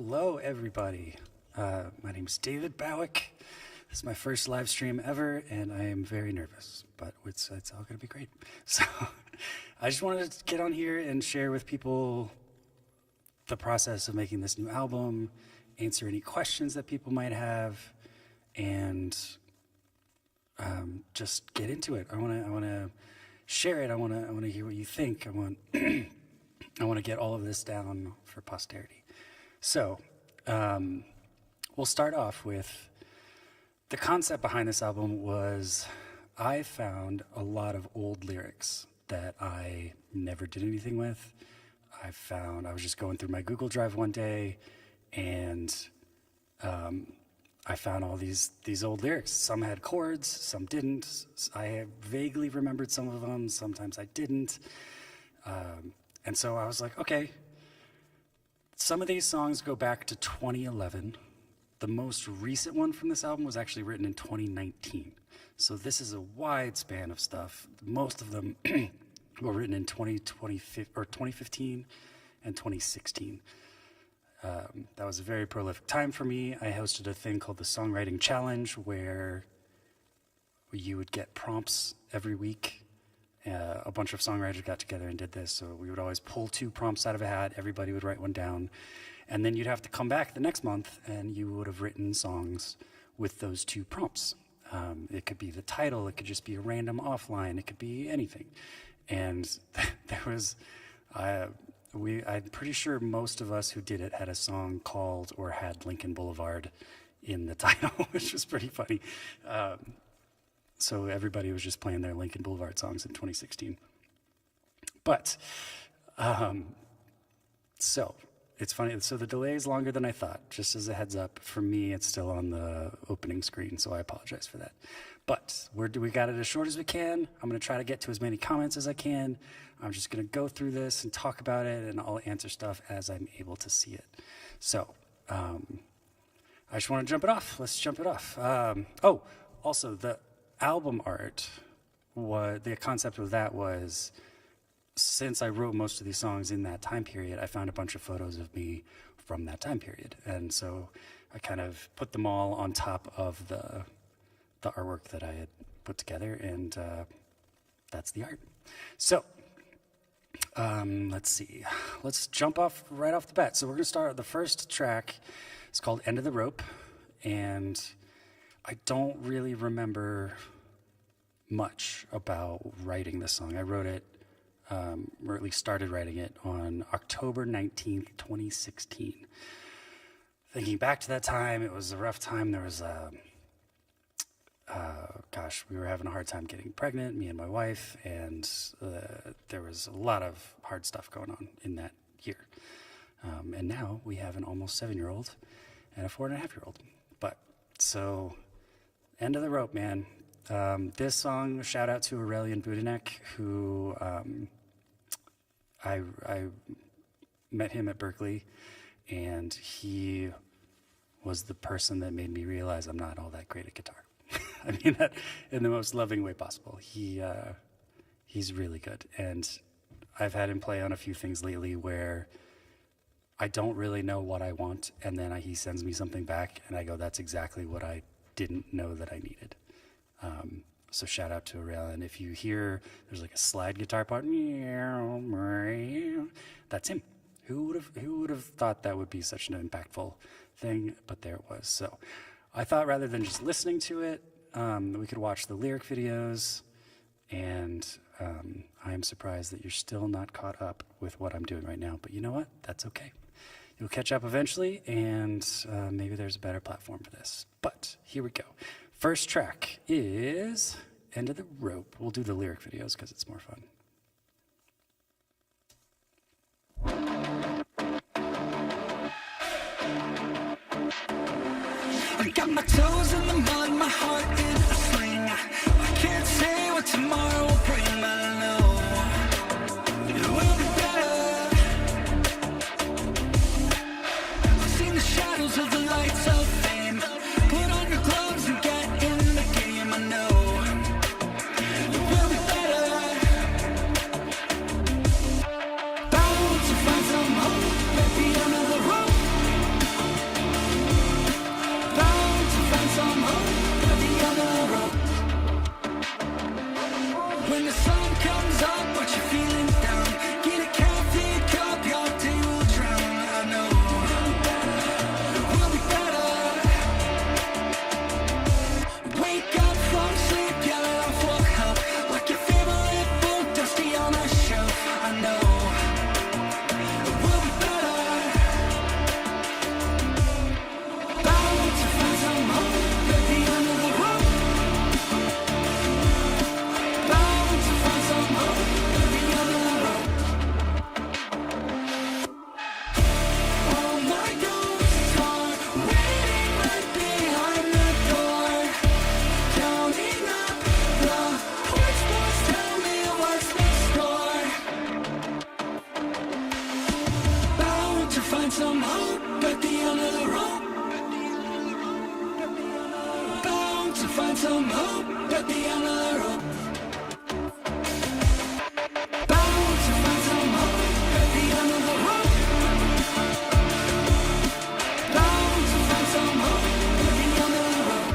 Hello, everybody. My name is David Bowick. This is my first live stream ever, and I am very nervous, but it's all going to be great. So I just wanted to get on here and share with people the process of making this new album, answer any questions that people might have, and just get into it. I want to share it. I want to hear what you think. I want to get all of this down for posterity. So we'll start off with the concept behind this album was I found a lot of old lyrics that I never did anything with. I was just going through my Google Drive one day, and I found all these old lyrics. Some had chords, some didn't. I vaguely remembered some of them. Sometimes I didn't. And so I was like, okay, some of these songs go back to 2011. The most recent one from this album was actually written in 2019. So this is a wide span of stuff. Most of them were written in 2015 and 2016. That was a very prolific time for me. I hosted a thing called the Songwriting Challenge where you would get prompts every week. A bunch of songwriters got together and did this. So we would always pull 2 prompts out of a hat. Everybody would write one down. And then you'd have to come back the next month and you would have written songs with those 2 prompts. It could be the title. It could just be a random offline. It could be anything. And there was, I'm pretty sure most of us who did it had a song called or had Lincoln Boulevard in the title, which was pretty funny. So everybody was just playing their Lincoln Boulevard songs in 2016. But, so it's funny. So the delay is longer than I thought. Just as a heads up, for me, it's still on the opening screen, so I apologize for that. But we got it as short as we can. I'm going to try to get to as many comments as I can. I'm just going to go through this and talk about it, and I'll answer stuff as I'm able to see it. So I just want to jump it off. Let's jump it off. Also, the album art, the concept of that was, since I wrote most of these songs in that time period, I found a bunch of photos of me from that time period. And so I kind of put them all on top of the artwork that I had put together, and that's the art. So let's see. Let's jump off right off the bat. So we're going to start the first track. It's called End of the Rope, and I don't really remember much about writing this song. I wrote it, or at least started writing it, on October 19th, 2016. Thinking back to that time, it was a rough time. There was we were having a hard time getting pregnant, me and my wife, and there was a lot of hard stuff going on in that year. And now we have an almost 7-year-old and a 4.5-year-old. But so, End of the Rope, man. This song, shout out to Aurelian Budinek, who I met him at Berkeley, and he was the person that made me realize I'm not all that great at guitar. I mean that in the most loving way possible. He's really good, and I've had him play on a few things lately where I don't really know what I want, and then he sends me something back, and I go, that's exactly what I didn't know that I needed. So shout out to Aurelian. If you hear there's like a slide guitar part, that's him. Who would have thought that would be such an impactful thing? But there it was. So I thought rather than just listening to it, we could watch the lyric videos, and I am surprised that you're still not caught up with what I'm doing right now. But you know what? That's okay. You'll catch up eventually, and maybe there's a better platform for this. But here we go. First track is End of the Rope. We'll do the lyric videos because it's more fun. I got my toes in the mud, my heart in a sling. I can't say what tomorrow will bring, but I know it will be better. I've seen the shadows of the lights of fame. Put on your gloves and get in the game. I know it will be better. Bound to find some hope at the end of the road. find some hope at the end of the rope. Bound to find some hope at the end of the rope. Bound to find some hope at the end of the rope. Bound to find some hope at the end of the rope.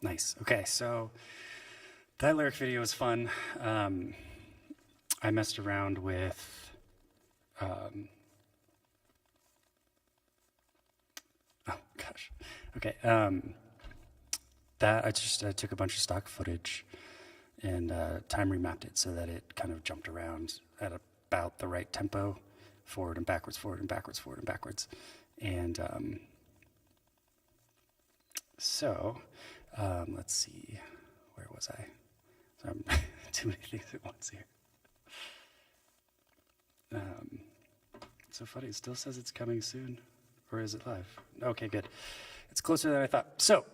Nice. Okay, so that lyric video was fun. I messed around with, oh gosh. Okay, that I took a bunch of stock footage and time remapped it so that it kind of jumped around at about the right tempo, forward and backwards, forward and backwards, forward and backwards. And let's see, where was I? So I'm too many things at once here. It's so funny, it still says it's coming soon, or is it live? Okay, good. It's closer than I thought. So,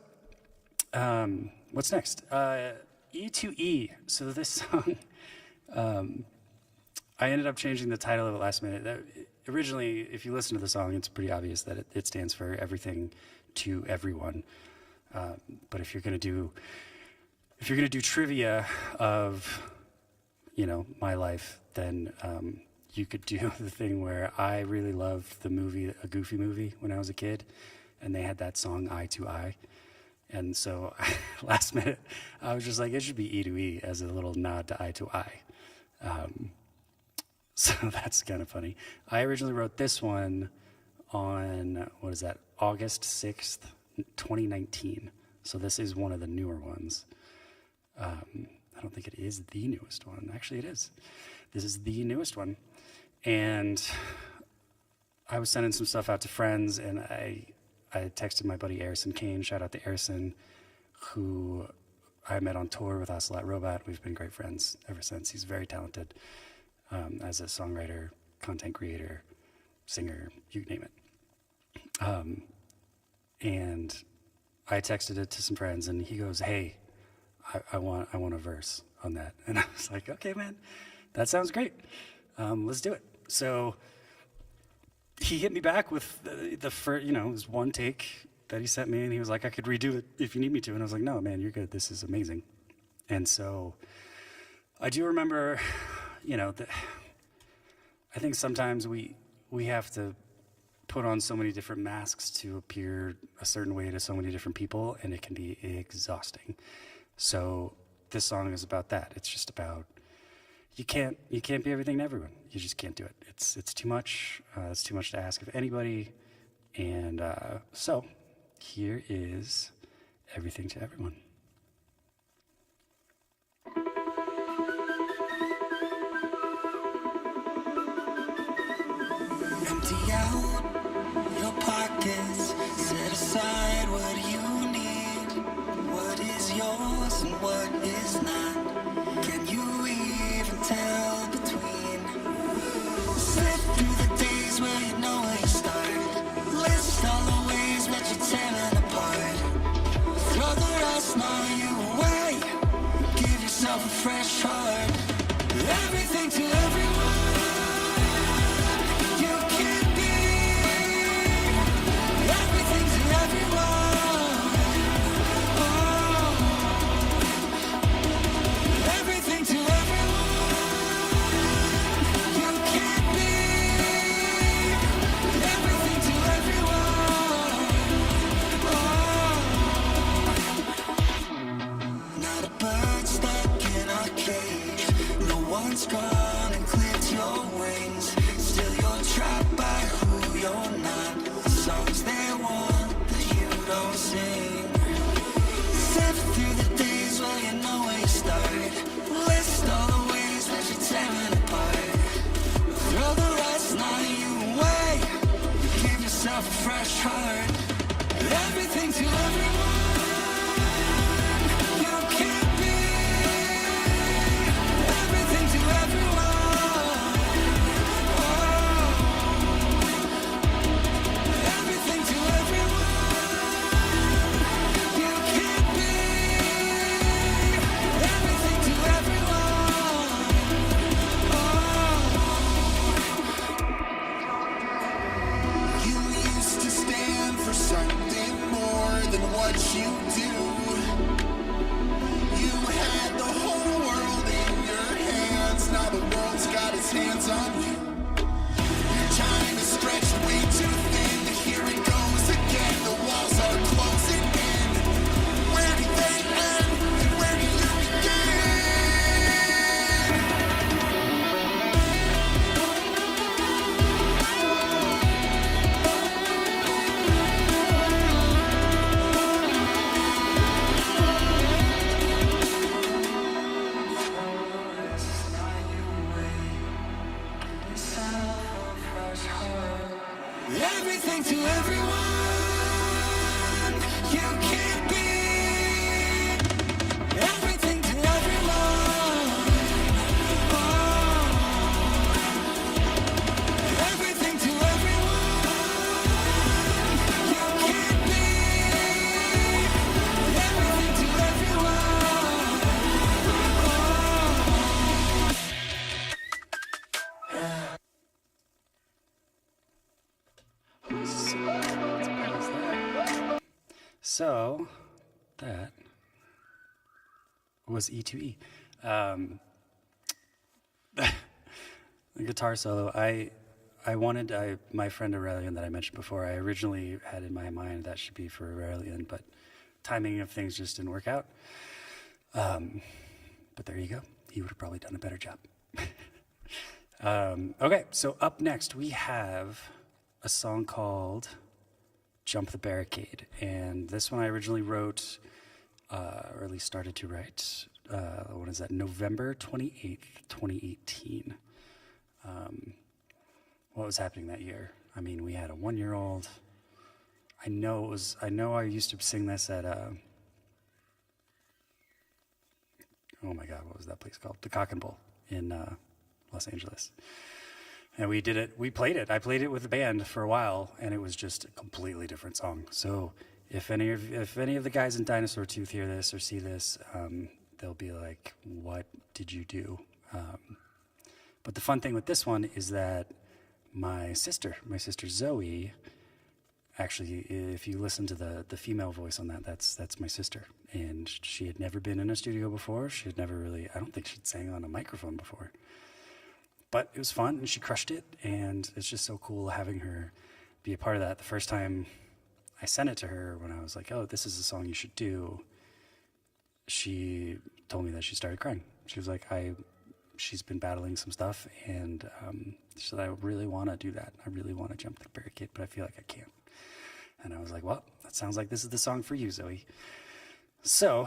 what's next? E2E. So this song, I ended up changing the title of it last minute. Originally, if you listen to the song, it's pretty obvious that it stands for everything to everyone. But if you're gonna do trivia of, my life, then you could do the thing where I really loved the movie, a Goofy movie, when I was a kid, and they had that song Eye to Eye, and so last minute I was just like, it should be E2E as a little nod to Eye to Eye. So that's kind of funny. I originally wrote this one on, August 6th, 2019. So this is one of the newer ones. I don't think it is the newest one. Actually, it is. This is the newest one. And I was sending some stuff out to friends, and I texted my buddy Arison Kane. Shout out to Arison, who I met on tour with Ocelot Robot. We've been great friends ever since. He's very talented as a songwriter, content creator, singer, you name it. And I texted it to some friends, and he goes, "Hey, I want a verse on that." And I was like, "Okay, man, that sounds great. Let's do it." So he hit me back with the first, it was one take that he sent me, and he was like, "I could redo it if you need me to." And I was like, "No, man, you're good. This is amazing." And so I do remember, I think sometimes we have to put on so many different masks to appear a certain way to so many different people, and it can be exhausting. So this song is about that. It's just about, you can't be everything to everyone. You just can't do it. It's too much. It's too much to ask of anybody. And so here is Everything to Everyone. Empty out your pockets, set aside what you need. What is yours and what is not? Can you even tell between? Slip through the days where you know where you start. List all the ways that you're tearing apart. Throw the rest, now you away. Give yourself a fresh heart. Everything to everyone. Gone and clipped your wings. Still you're trapped by who you're not. The songs they want that you don't sing. Sift through the days where you know where you start. List all the ways that you're tearing apart. Throw the rest, now you away. Give yourself a fresh heart. Everything to everyone. Everything to everyone. what you do. You had the whole world in your hands, now the world's got its hands on you. Your time is stretched way too thin. Here it goes again, the walls are closing in. Where do they end and where do you begin? Everything to everyone, you can't be. Everything to everyone, oh. Everything to everyone, you can't be. Everything to everyone, So that was E2E. The guitar solo, my friend Aurelian that I mentioned before, I originally had in my mind that should be for Aurelian, but timing of things just didn't work out. But there you go. He would have probably done a better job. Okay, so up next we have a song called Jump the Barricade. And this one I originally wrote, or at least started to write, what is that, November 28th, 2018. What was happening that year? I mean, we had a 1-year-old. I know I used to sing this at, oh my God, what was that place called? The Cock and Bull in Los Angeles. And we did it, we played it. I played it with the band for a while, and it was just a completely different song. So if any of the guys in Dinosaur Tooth hear this or see this, they'll be like, what did you do? But the fun thing with this one is that my sister Zoe, actually, if you listen to the female voice on that, that's my sister. And she had never been in a studio before. She had never really, I don't think she'd sang on a microphone before. But it was fun, and she crushed it, and it's just so cool having her be a part of that. The first time I sent it to her, when I was like, oh, this is a song you should do, she told me that she started crying. She was like, she's been battling some stuff, and she said, I really want to do that. I really want to jump the barricade, but I feel like I can't. And I was like, well, that sounds like this is the song for you, Zoe. So,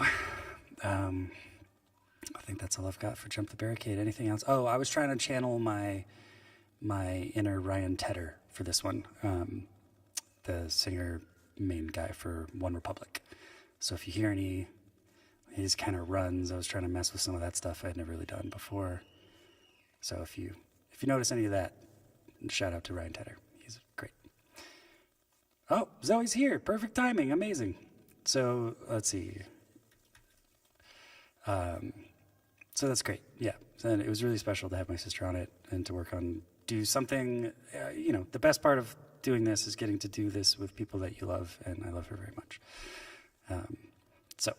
I think that's all I've got for Jump the Barricade. Anything else? Oh, I was trying to channel my inner Ryan Tedder for this one, the singer main guy for One Republic. So if you hear his kind of runs, I was trying to mess with some of that stuff I'd never really done before. So if you notice any of that, shout out to Ryan Tedder. He's great. Oh, Zoe's here. Perfect timing. Amazing. So let's see. So that's great. Yeah. And it was really special to have my sister on it and to do something, the best part of doing this is getting to do this with people that you love, and I love her very much. So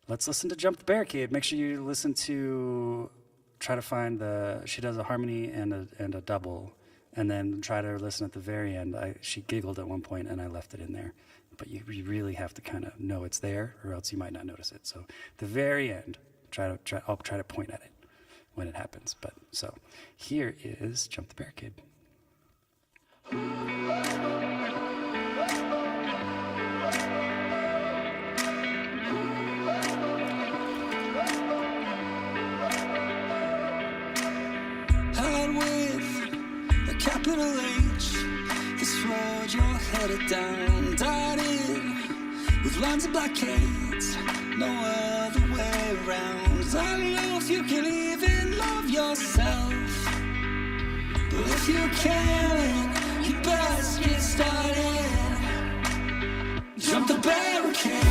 let's listen to Jump the Barricade. Make sure you listen to, try to find she does a harmony and a double, and then try to listen at the very end. She giggled at one point and I left it in there, but you really have to kind of know it's there, or else you might not notice it. So the very end, I'll try to point at it when it happens. But so here is Jump the Barricade. Hard with a capital H, this road you're headed down, dotted with lines of blockades, no other way around. I don't know if you can even love yourself, but if you can, you best get started. Jump the barricade.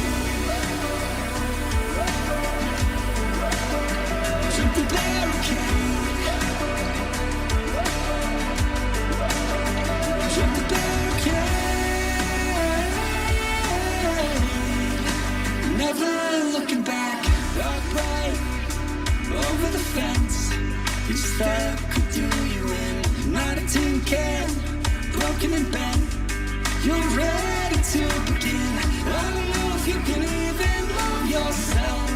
Jump the barricade. Jump the barricade. Each step could do you in. Not a tin can, broken and bent. You're ready to begin. I don't know if you can even love yourself,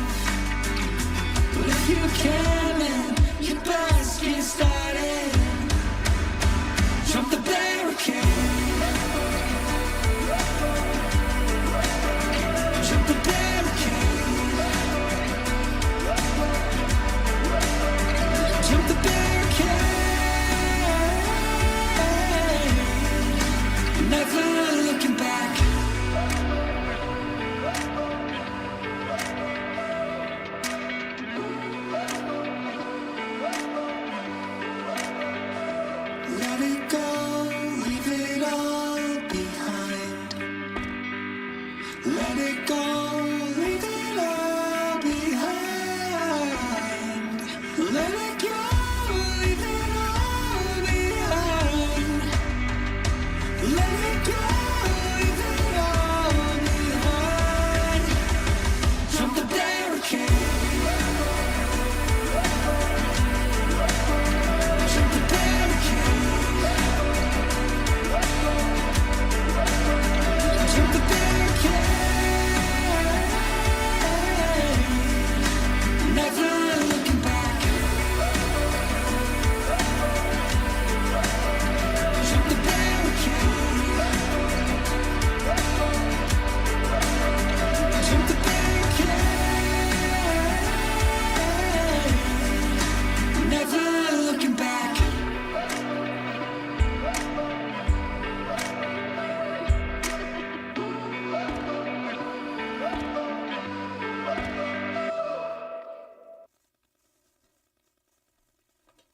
but if you can, then you best get started. Jump the barricade. Jump the barricade. Jump the barricade. Never looking back. Let it go, leave it all behind. Let it go, leave it all behind. Let it go, leave it all behind. Let it go, leave it all behind. Jump the barricade. Jump the barricade. Jump the barricade. Never looking back. Jump the barricade. Jump the barricade. Never looking back.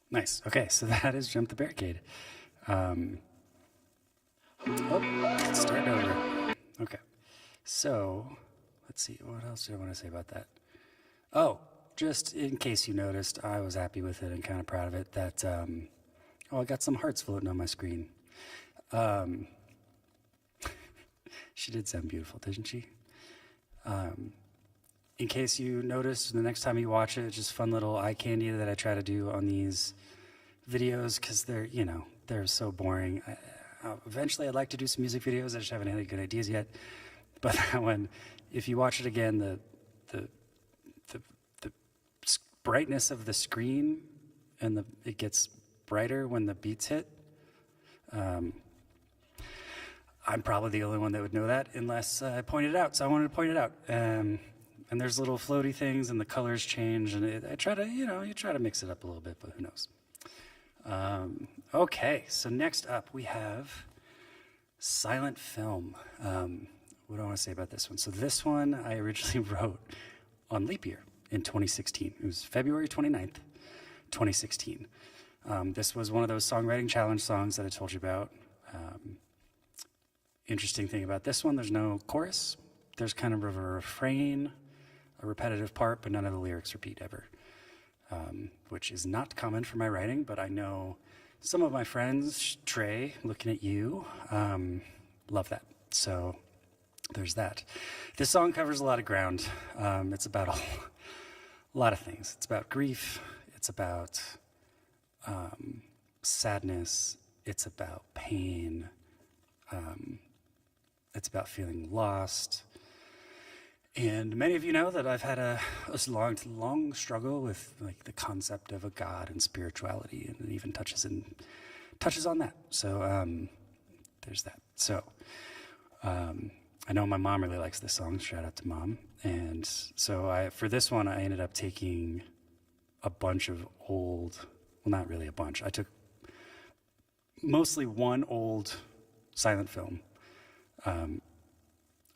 Nice. Okay, so that is Jump the Barricade. Let's start over. Okay. So, let's see. What else do I want to say about that? Oh, just in case you noticed, I was happy with it and kind of proud of it that, I got some hearts floating on my screen. She did sound beautiful, didn't she? In case you noticed, the next time you watch it, it's just fun little eye candy that I try to do on these videos because they're so boring. Eventually, I'd like to do some music videos. I just haven't had any good ideas yet. But that one, if you watch it again, the brightness of the screen and it gets brighter when the beats hit. I'm probably the only one that would know that unless I pointed it out. So I wanted to point it out. And there's little floaty things, and the colors change, and I try to, you try to mix it up a little bit, but who knows. Okay, so next up we have silent film. What do I want to say about this one? So this one I originally wrote on leap year in 2016. It was February 29th, 2016. This was one of those songwriting challenge songs that I told you about. Interesting thing about this one, there's no chorus. There's kind of a refrain, a repetitive part, but none of the lyrics repeat ever, which is not common for my writing, but I know some of my friends, Trey, looking at you, love that. So there's that. This song covers a lot of ground. It's about a lot of things. It's about grief. It's about sadness. It's about pain. It's about feeling lost. And many of you know that I've had a long struggle with like the concept of a God and spirituality, and it even touches on that. So there's that. So I know my mom really likes this song. Shout out to Mom. And so for this one, I ended up taking a bunch of old, well, not really a bunch. I took mostly one old silent film.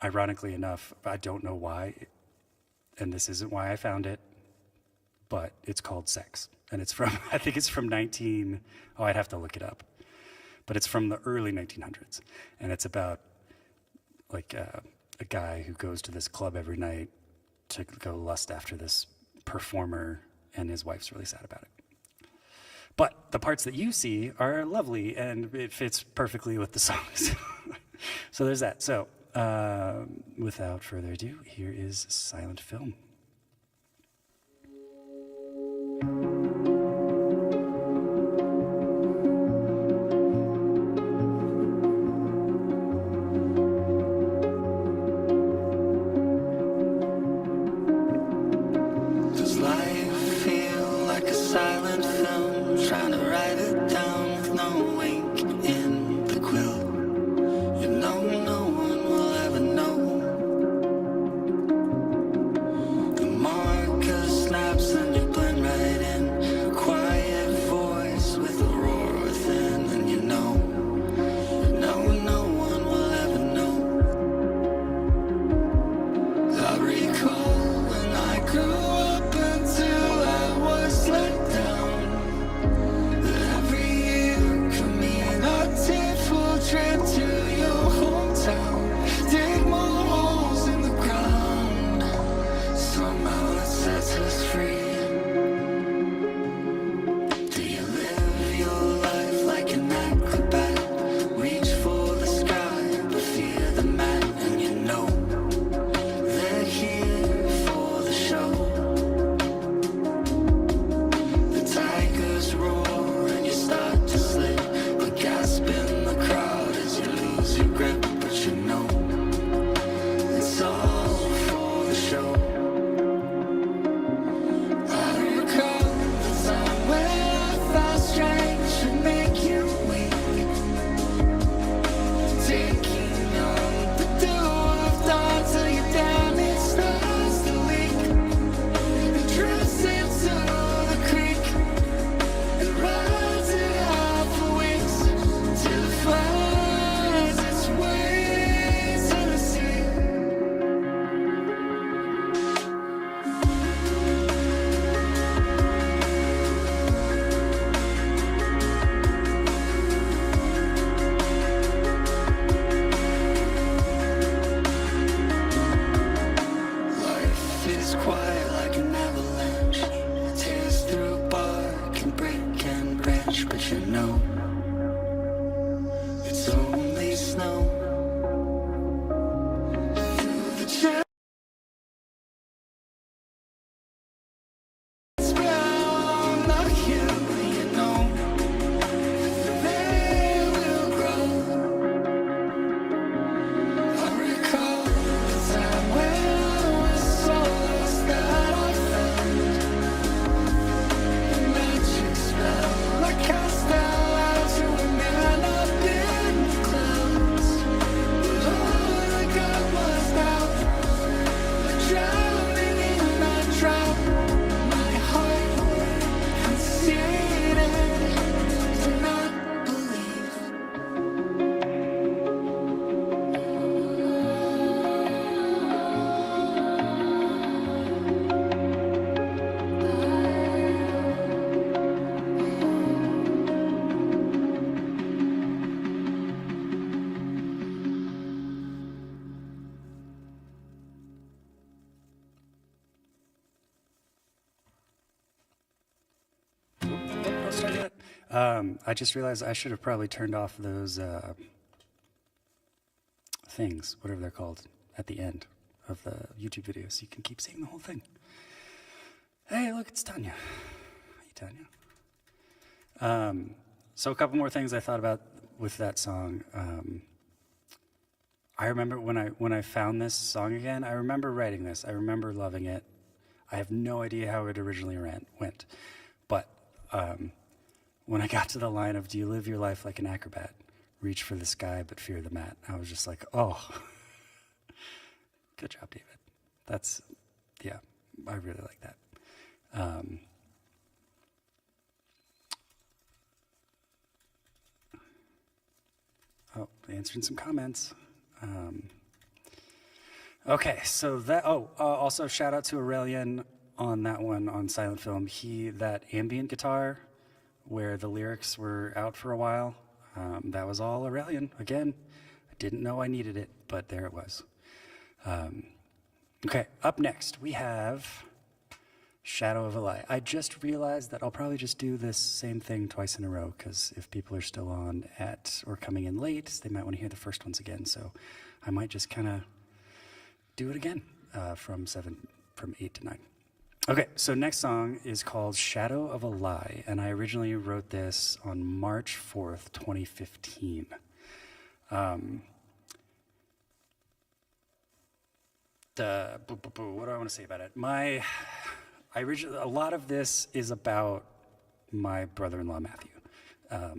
Ironically enough, I don't know why, and this isn't why I found it, but it's called Sex. And it's from, I think it's from I'd have to look it up. But it's from the early 1900s. And it's about like a guy who goes to this club every night to go lust after this performer, and his wife's really sad about it. But the parts that you see are lovely, and it fits perfectly with the songs. So there's that. So without further ado, here is silent film. I just realized I should have probably turned off those things, whatever they're called, at the end of the YouTube video, so you can keep seeing the whole thing. Hey, look, it's Tanya. Hey, Tanya. So a couple more things I thought about with that song. I remember when I found this song again, I remember writing this. I remember loving it. I have no idea how it originally went. But when I got to the line of, do you live your life like an acrobat? Reach for the sky, but fear the mat. I was just like, oh, good job, David. That's, yeah, I really like that. Oh, answering some comments. Okay, so that, also shout out to Aurelian on that one on Silent Film. That ambient guitar where the lyrics were out for a while, that was all Aurelian. Again, I didn't know I needed it, but there it was. Okay, up next we have Shadow of a Lie. I just realized that I'll probably just do this same thing twice in a row, because if people are still on or coming in late, they might want to hear the first ones again. So I might just kind of do it again from 8 to 9. Okay, so next song is called Shadow of a Lie, and I originally wrote this on March 4th, 2015. What do I want to say about it? A lot of this is about my brother-in-law, Matthew. I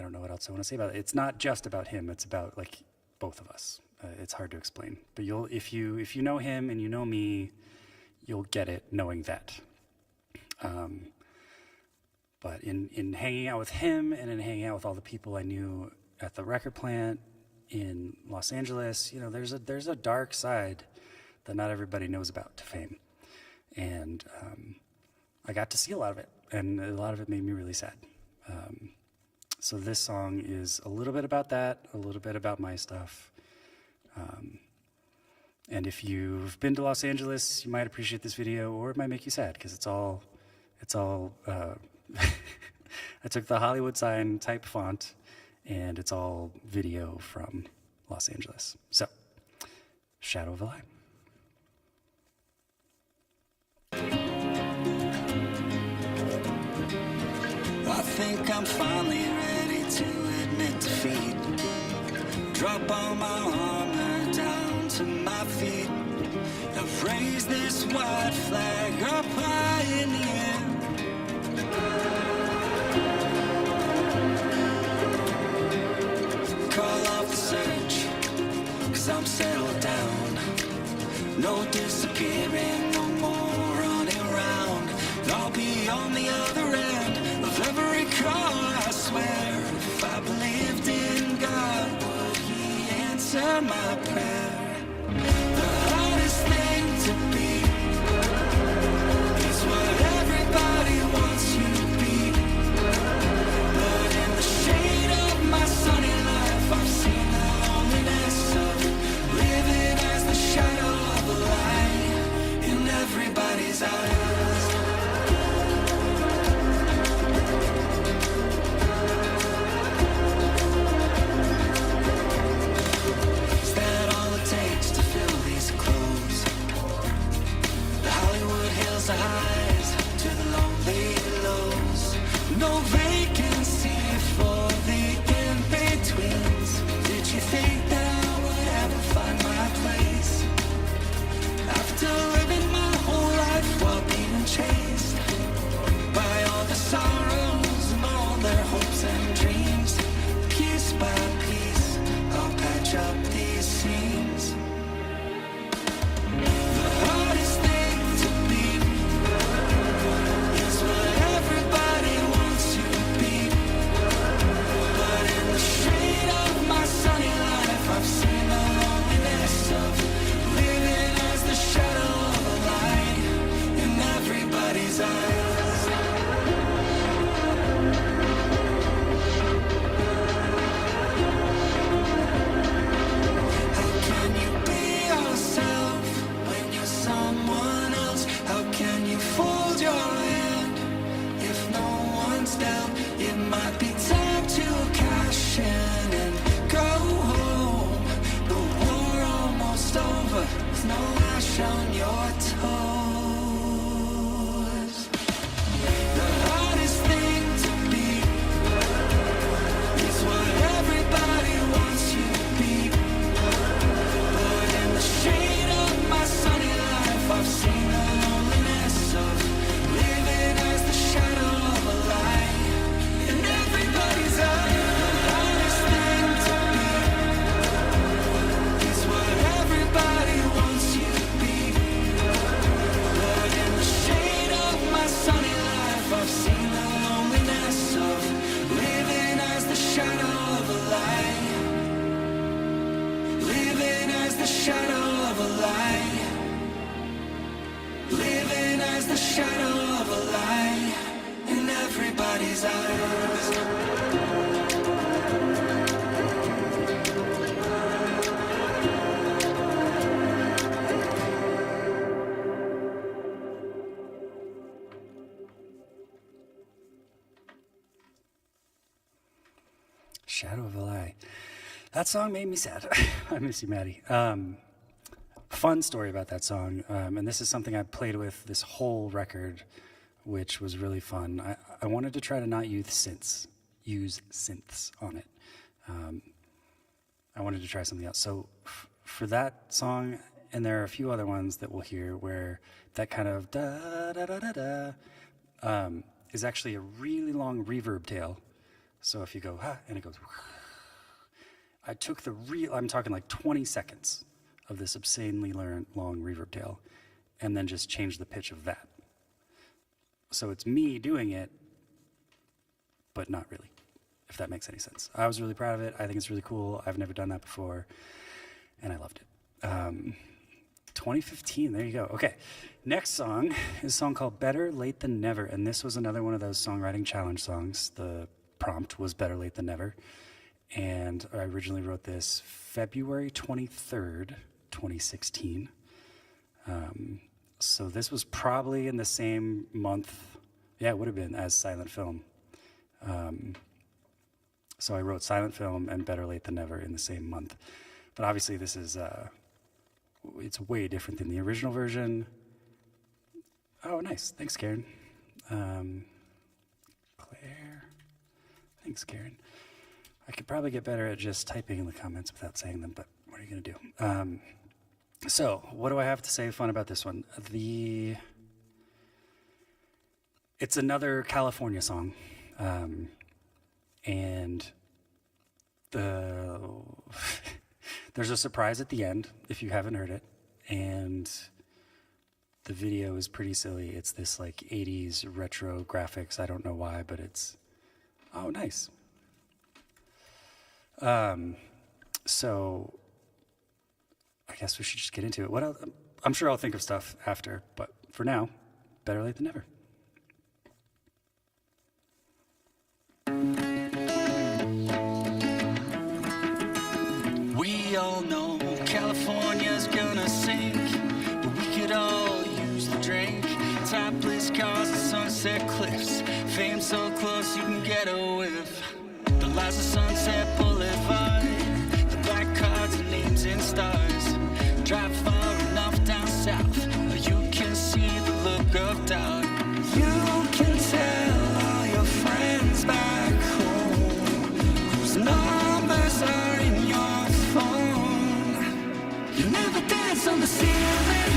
don't know what else I want to say about it. It's not just about him. It's about, like, both of us. It's hard to explain. But if you know him and you know me, you'll get it knowing that. But in hanging out with him and in hanging out with all the people I knew at the record plant in Los Angeles, there's a dark side that not everybody knows about to fame. And I got to see a lot of it, and a lot of it made me really sad. So this song is a little bit about that, a little bit about my stuff. And if you've been to Los Angeles, you might appreciate this video, or it might make you sad, because it's all I took the Hollywood sign type font, and it's all video from Los Angeles. So, Shadow of a Lie. I think I'm finally ready to admit defeat. Drop all my armor down to my feet. I've raised this white flag up high in the air. Call off the search, 'cause I'm settled down. No disappearing, no more running around. I'll be on the other end of every call, I swear. If I believed in God, would He answer my prayer? The hardest thing to be is what everybody wants you to be. But in the shade of my sunny life, I've seen the loneliness of living as the shadow of a lie in everybody's eyes. Is that all Shadow of a Lie. That song made me sad. I miss you, Maddie. Fun story about that song, and this is something I played with this whole record, which was really fun. I wanted to try to not use synths on it. I wanted to try something else. So for that song, and there are a few other ones that we'll hear where that kind of da da da da da is actually a really long reverb tail. So if you go ha and it goes, I took I'm talking like 20 seconds of this obscenely long reverb tail, and then just changed the pitch of that. So it's me doing it, but not really, if that makes any sense. I was really proud of it. I think it's really cool. I've never done that before, and I loved it. 2015, there you go. Okay, next song is a song called Better Late Than Never, and this was another one of those songwriting challenge songs. The prompt was Better Late Than Never, and I originally wrote this February 23rd, 2016. So this was probably in the same month, yeah, it would have been, as Silent Film. So I wrote Silent Film and Better Late Than Never in the same month. But obviously this is, it's way different than the original version. Oh, nice. Thanks, Karen. Claire. Thanks, Karen. I could probably get better at just typing in the comments without saying them, but what are you going to do? So what do I have to say fun about this one? It's another California song. And there's a surprise at the end, if you haven't heard it. And the video is pretty silly. It's this like 80s retro graphics. I don't know why, but it's, oh, nice. So I guess we should just get into it. What else? I'm sure I'll think of stuff after, but for now, better late than never. We all know California's gonna sink, but we could all use the drink. Topless cars and sunset cliffs, fame so close you can get a whiff. The lights of Sunset Boulevard, the black cards and names and stars. Drive far enough down south, you can see the look of doubt. You can tell all your friends back home whose numbers are in your phone. You never dance on the ceiling,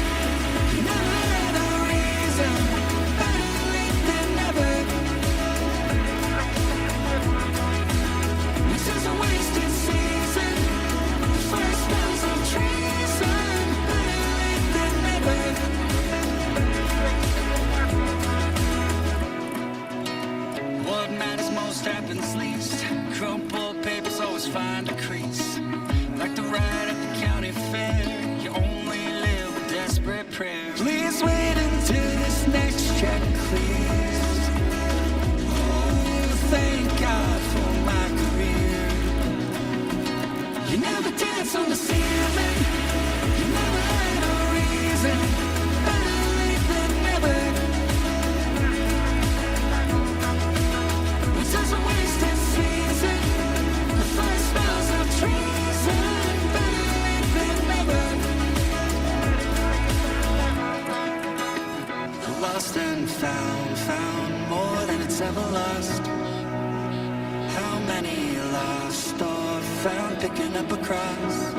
you never had a reason. Better late than never. This is a wasted season. First smells of treason. Better late than never. What matters most happens least. Crumpled papers always find a crease. Like the ride at the county fair, you only live with desperate prayer. Please wait until this next check clears. Oh, thank God for my career. You never dance on the ceiling, you never had a reason. Better late than never. This is a wasted season. The first smells of treason. Better late than never. The lost and found, found more than it's ever lost. How many lost or found picking up a cross?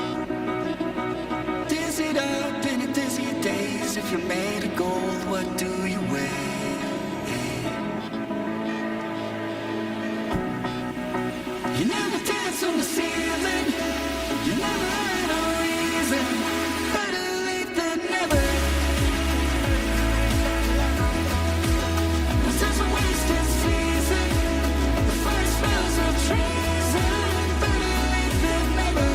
Dizzied up in a dizzy daze. If you're made of gold, what do you weigh? You never dance on the ceiling. You never had a reason. Better late than never. This is a wasted season. The first smells of treason. Better late than never.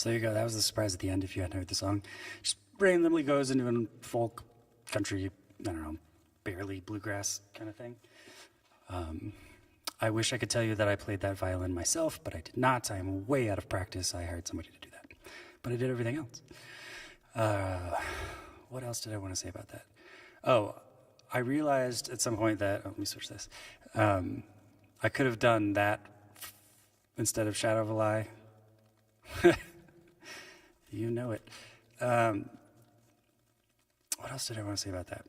So there you go. That was the surprise at the end if you hadn't heard the song. Just randomly goes into a folk, country, I don't know, barely bluegrass kind of thing. I wish I could tell you that I played that violin myself, but I did not. I am way out of practice. I hired somebody to do that. But I did everything else. What else did I want to say about that? Oh, I realized at some point that, let me switch this. I could have done that instead of Shadow of a Lie. You know it. What else did I want to say about that?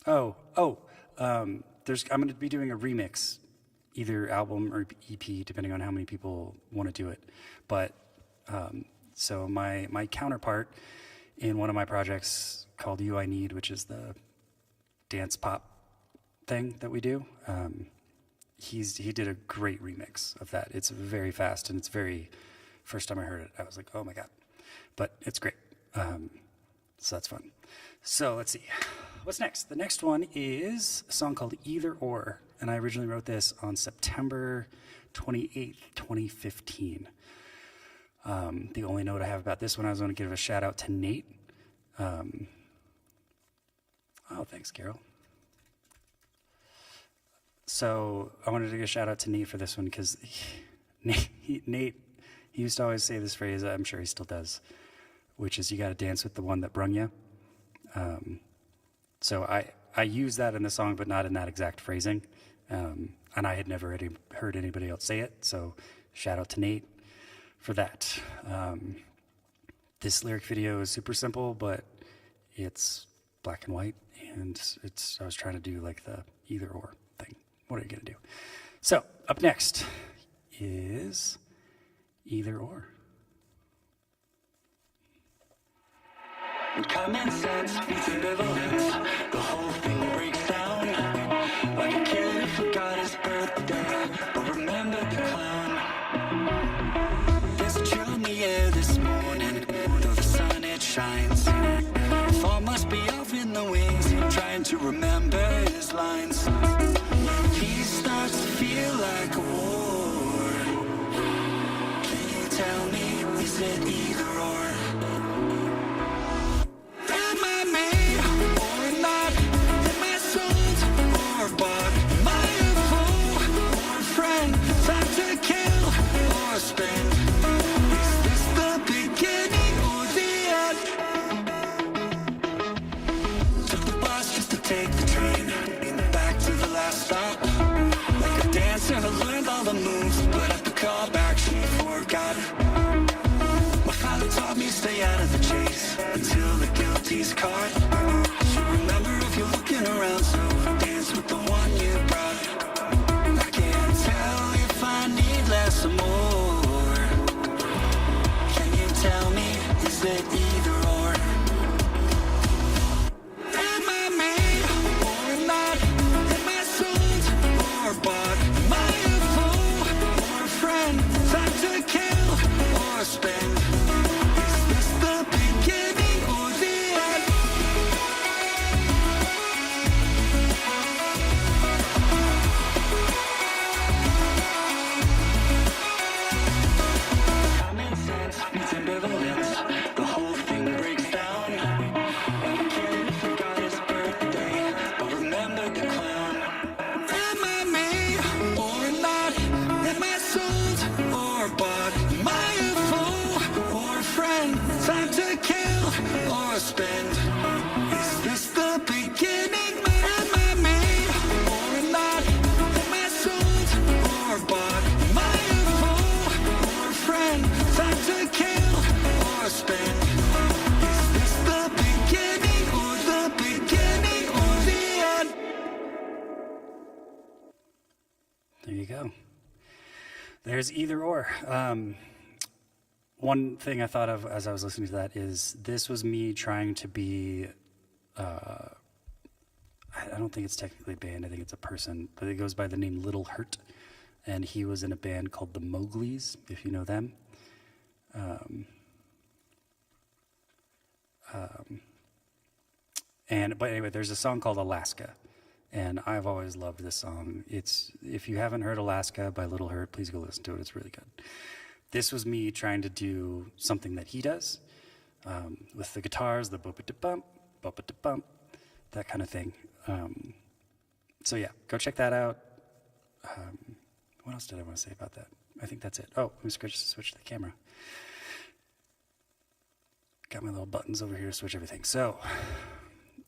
I'm going to be doing a remix, either album or EP, depending on how many people want to do it. But so my counterpart in one of my projects called You I Need, which is the dance pop thing that we do, he did a great remix of that. It's very fast and it's very, first time I heard it, I was like, oh my God. But it's great. So that's fun. So let's see. What's next? The next one is a song called Either Or. And I originally wrote this on September 28th, 2015. The only note I have about this one, I was going to give a shout out to Nate. Oh, thanks, Carol. So I wanted to give a shout out to Nate for this one because Nate, he used to always say this phrase, I'm sure he still does, which is you got to dance with the one that brung you. So I use that in the song, but not in that exact phrasing. And I had never heard anybody else say it. So shout out to Nate for that. This lyric video is super simple, but it's black and white. And I was trying to do like the either or thing. What are you going to do? So up next is Either Or. Common sense meets ambivalence. The whole thing breaks down. Like a kid who forgot his birthday, but remembered the clown. There's a chill in the air this morning, though the sun it shines. Fall must be off in the wings, trying to remember his lines. He starts to feel like a war. Can you tell me, is it either or? Stay out of the chase until the guilty's caught. So remember if you're looking around, so dance with the one you brought. I can't tell if I need less or more. Can you tell me, is it either or? Am I made or not? Am I sold or bought? Am I a foe or a friend? Time to kill or spend? There you go. There's Either Or. One thing I thought of as I was listening to that is this was me trying to be, I don't think it's technically a band, I think it's a person, but it goes by the name Little Hurt, and he was in a band called the Mowglis, if you know them. But anyway, there's a song called Alaska, and I've always loved this song. If you haven't heard Alaska by Little Hurt, please go listen to it. It's really good. this was me trying to do something that he does with the guitars, the bump, bump, that kind of thing. So yeah, go check that out. What else did I want to say about that? I think that's it. Oh, let me switch the camera. Got my little buttons over here to switch everything. So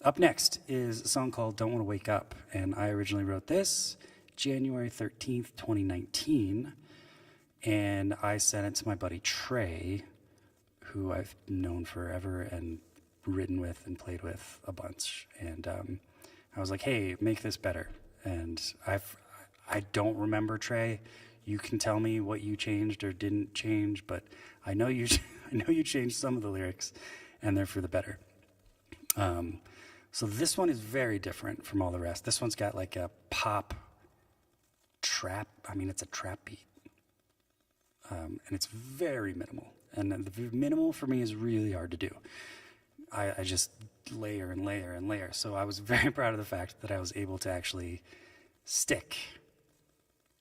up next is a song called Don't Want to Wake Up. And I originally wrote this January 13th, 2019. And I sent it to my buddy Trey, who I've known forever and written with and played with a bunch. And I was like, hey, make this better. And I don't remember, Trey. You can tell me what you changed or didn't change, but I know you changed some of the lyrics, and they're for the better. So this one is very different from all the rest. This one's got like a pop trap. I mean, it's a trap beat. And it's very minimal. And the minimal for me is really hard to do. I just layer and layer and layer. So I was very proud of the fact that I was able to actually stick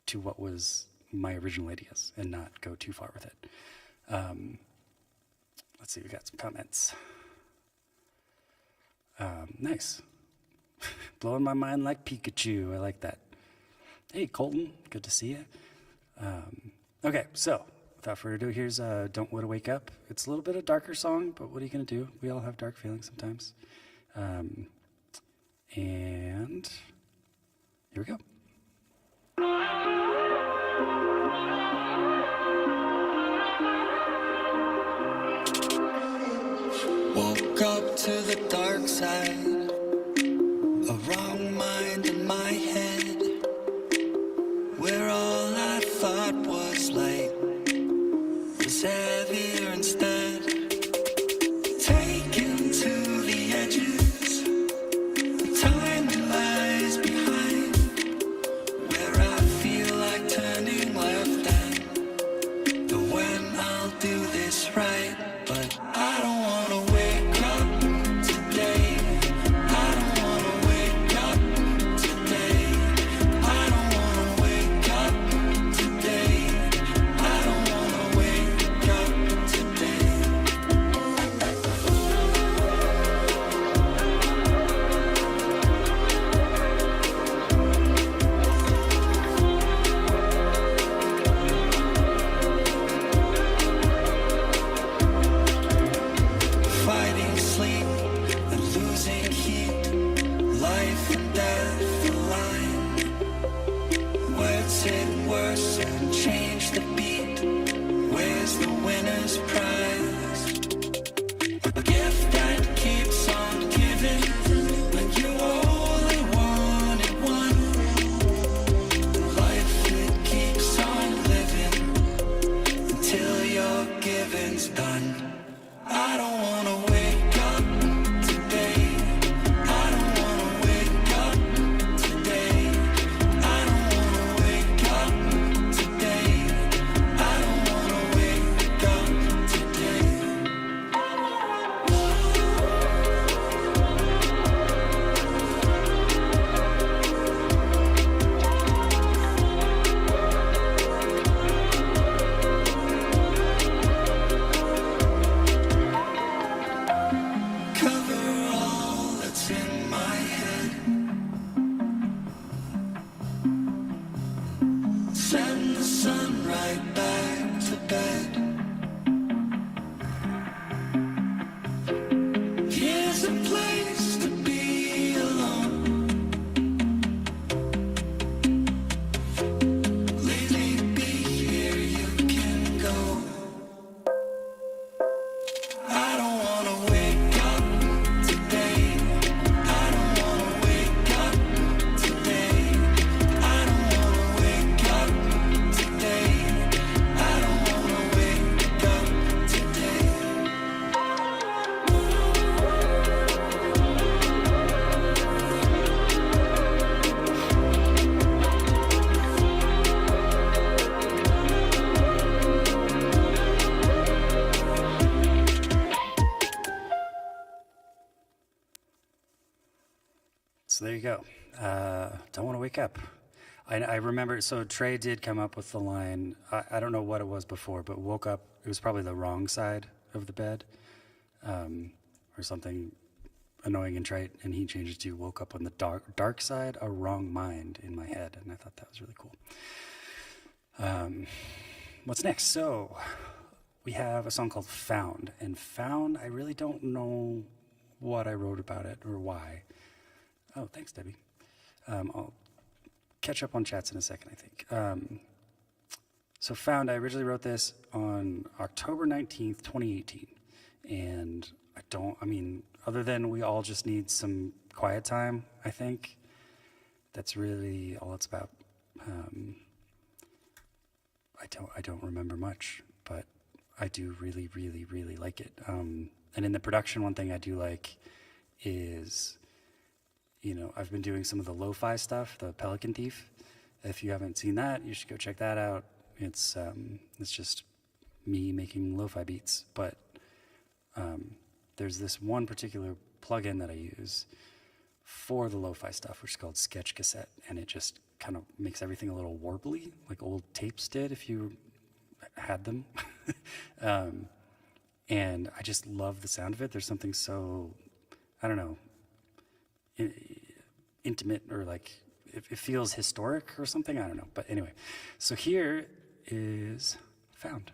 to what was my original ideas and not go too far with it. Let's see, we got some comments. Nice. Blowing my mind like Pikachu. I like that. Hey, Colton, good to see you. Okay, so without further ado, here's Don't Want to Wake Up. It's a little bit of a darker song, but what are you going to do? We all have dark feelings sometimes. And here we go. Woke up to the dark side, a wrong mind in my head, where all I thought was light was heavier instead. Taken to the edges, the time that lies behind, where I feel like turning left and the when I'll do this right, but I don't wanna wake up today. I don't wanna wake up today. I don't wanna wake up today. I don't wanna wake up today. Fighting sleep and losing heat, life and death align. Words hit worse and change the beat. Where's the winner's prize? A gift that keeps on giving when you only wanted one. Life it keeps on living until your giving's done. I don't wanna wake up today. I don't wanna wake up today. I don't wanna wake up today. I don't wanna wake up today. Cover all that's in my head. Send the sun right back to bed. Here's a place to be alone. Leave be here, you can go. I don't wanna wake up today. I don't wanna wake up today. I don't wanna wake up today. I don't wanna wake up today. So there you go. Don't Want to Wake Up. I remember, so Trey did come up with the line, I don't know what it was before, but woke up, it was probably the wrong side of the bed, or something annoying and trite, and he changed it to woke up on the dark side, a wrong mind in my head, and I thought that was really cool. What's next? So we have a song called Found, and Found, I really don't know what I wrote about it or why. Oh, thanks, Debbie. I'll catch up on chats in a second, I think. So Found, I originally wrote this on October 19th, 2018. And I mean, other than we all just need some quiet time, I think, that's really all it's about. I don't remember much, but I do really, really, really like it. And in the production, one thing I do like is, I've been doing some of the lo-fi stuff, the Pelican Thief. If you haven't seen that, you should go check that out. It's just me making lo-fi beats, but there's this one particular plugin that I use for the lo-fi stuff, which is called Sketch Cassette, and it just kind of makes everything a little warbly, like old tapes did if you had them. And I just love the sound of it. There's something so, I don't know, intimate, or like it feels historic or something. I don't know. But anyway, so here is Found.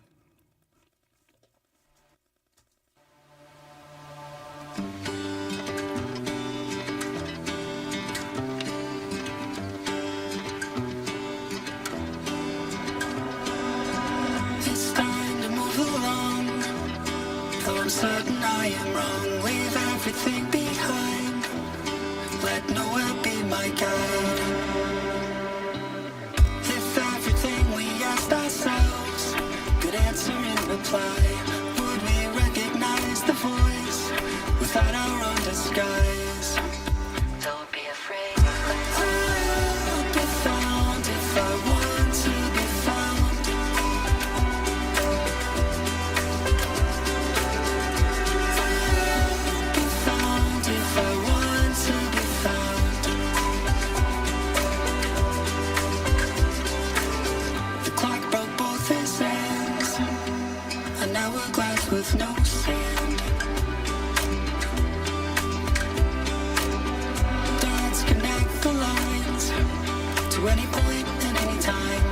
It's time to move along. Though I'm certain I am wrong. Leave everything behind. Let nowhere be my guide. If everything we asked ourselves could answer in reply, would we recognize the voice without our own disguise? Don't be afraid. I'll be found if I want to be found. I'll be found if I want to be found. The clock broke both his hands, an hourglass with no sand. Dots connect the lines to any point and any time.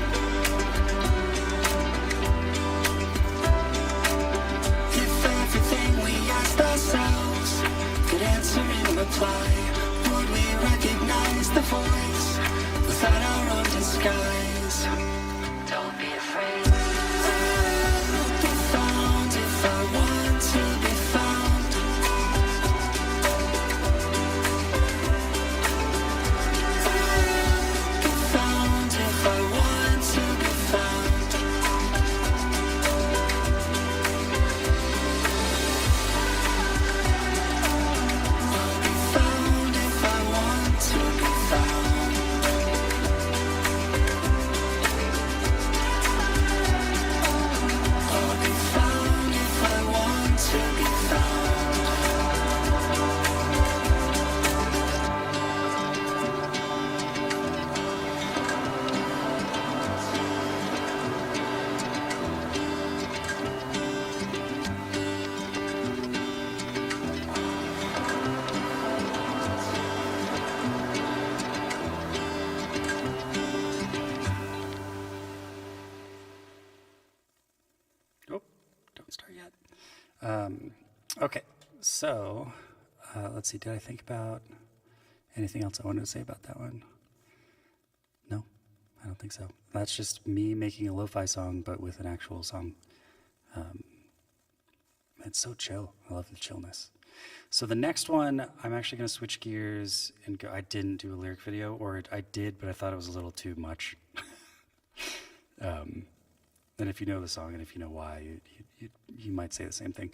If everything we asked ourselves could answer in reply, would we recognize the voice without our own disguise? Don't be afraid. I'll be found if I want to be found. I'll be found if I want to be found. I'll be found if I want to be found. I'll be found if I want to be found. Oh, don't start yet. Okay, so let's see. Did I think about anything else I wanted to say about that one? No, I don't think so. That's just me making a lo-fi song, but with an actual song. It's so chill. I love the chillness. So the next one, I'm actually going to switch gears and go. I didn't do a lyric video, or I did, but I thought it was a little too much. And if you know the song and if you know why, you might say the same thing.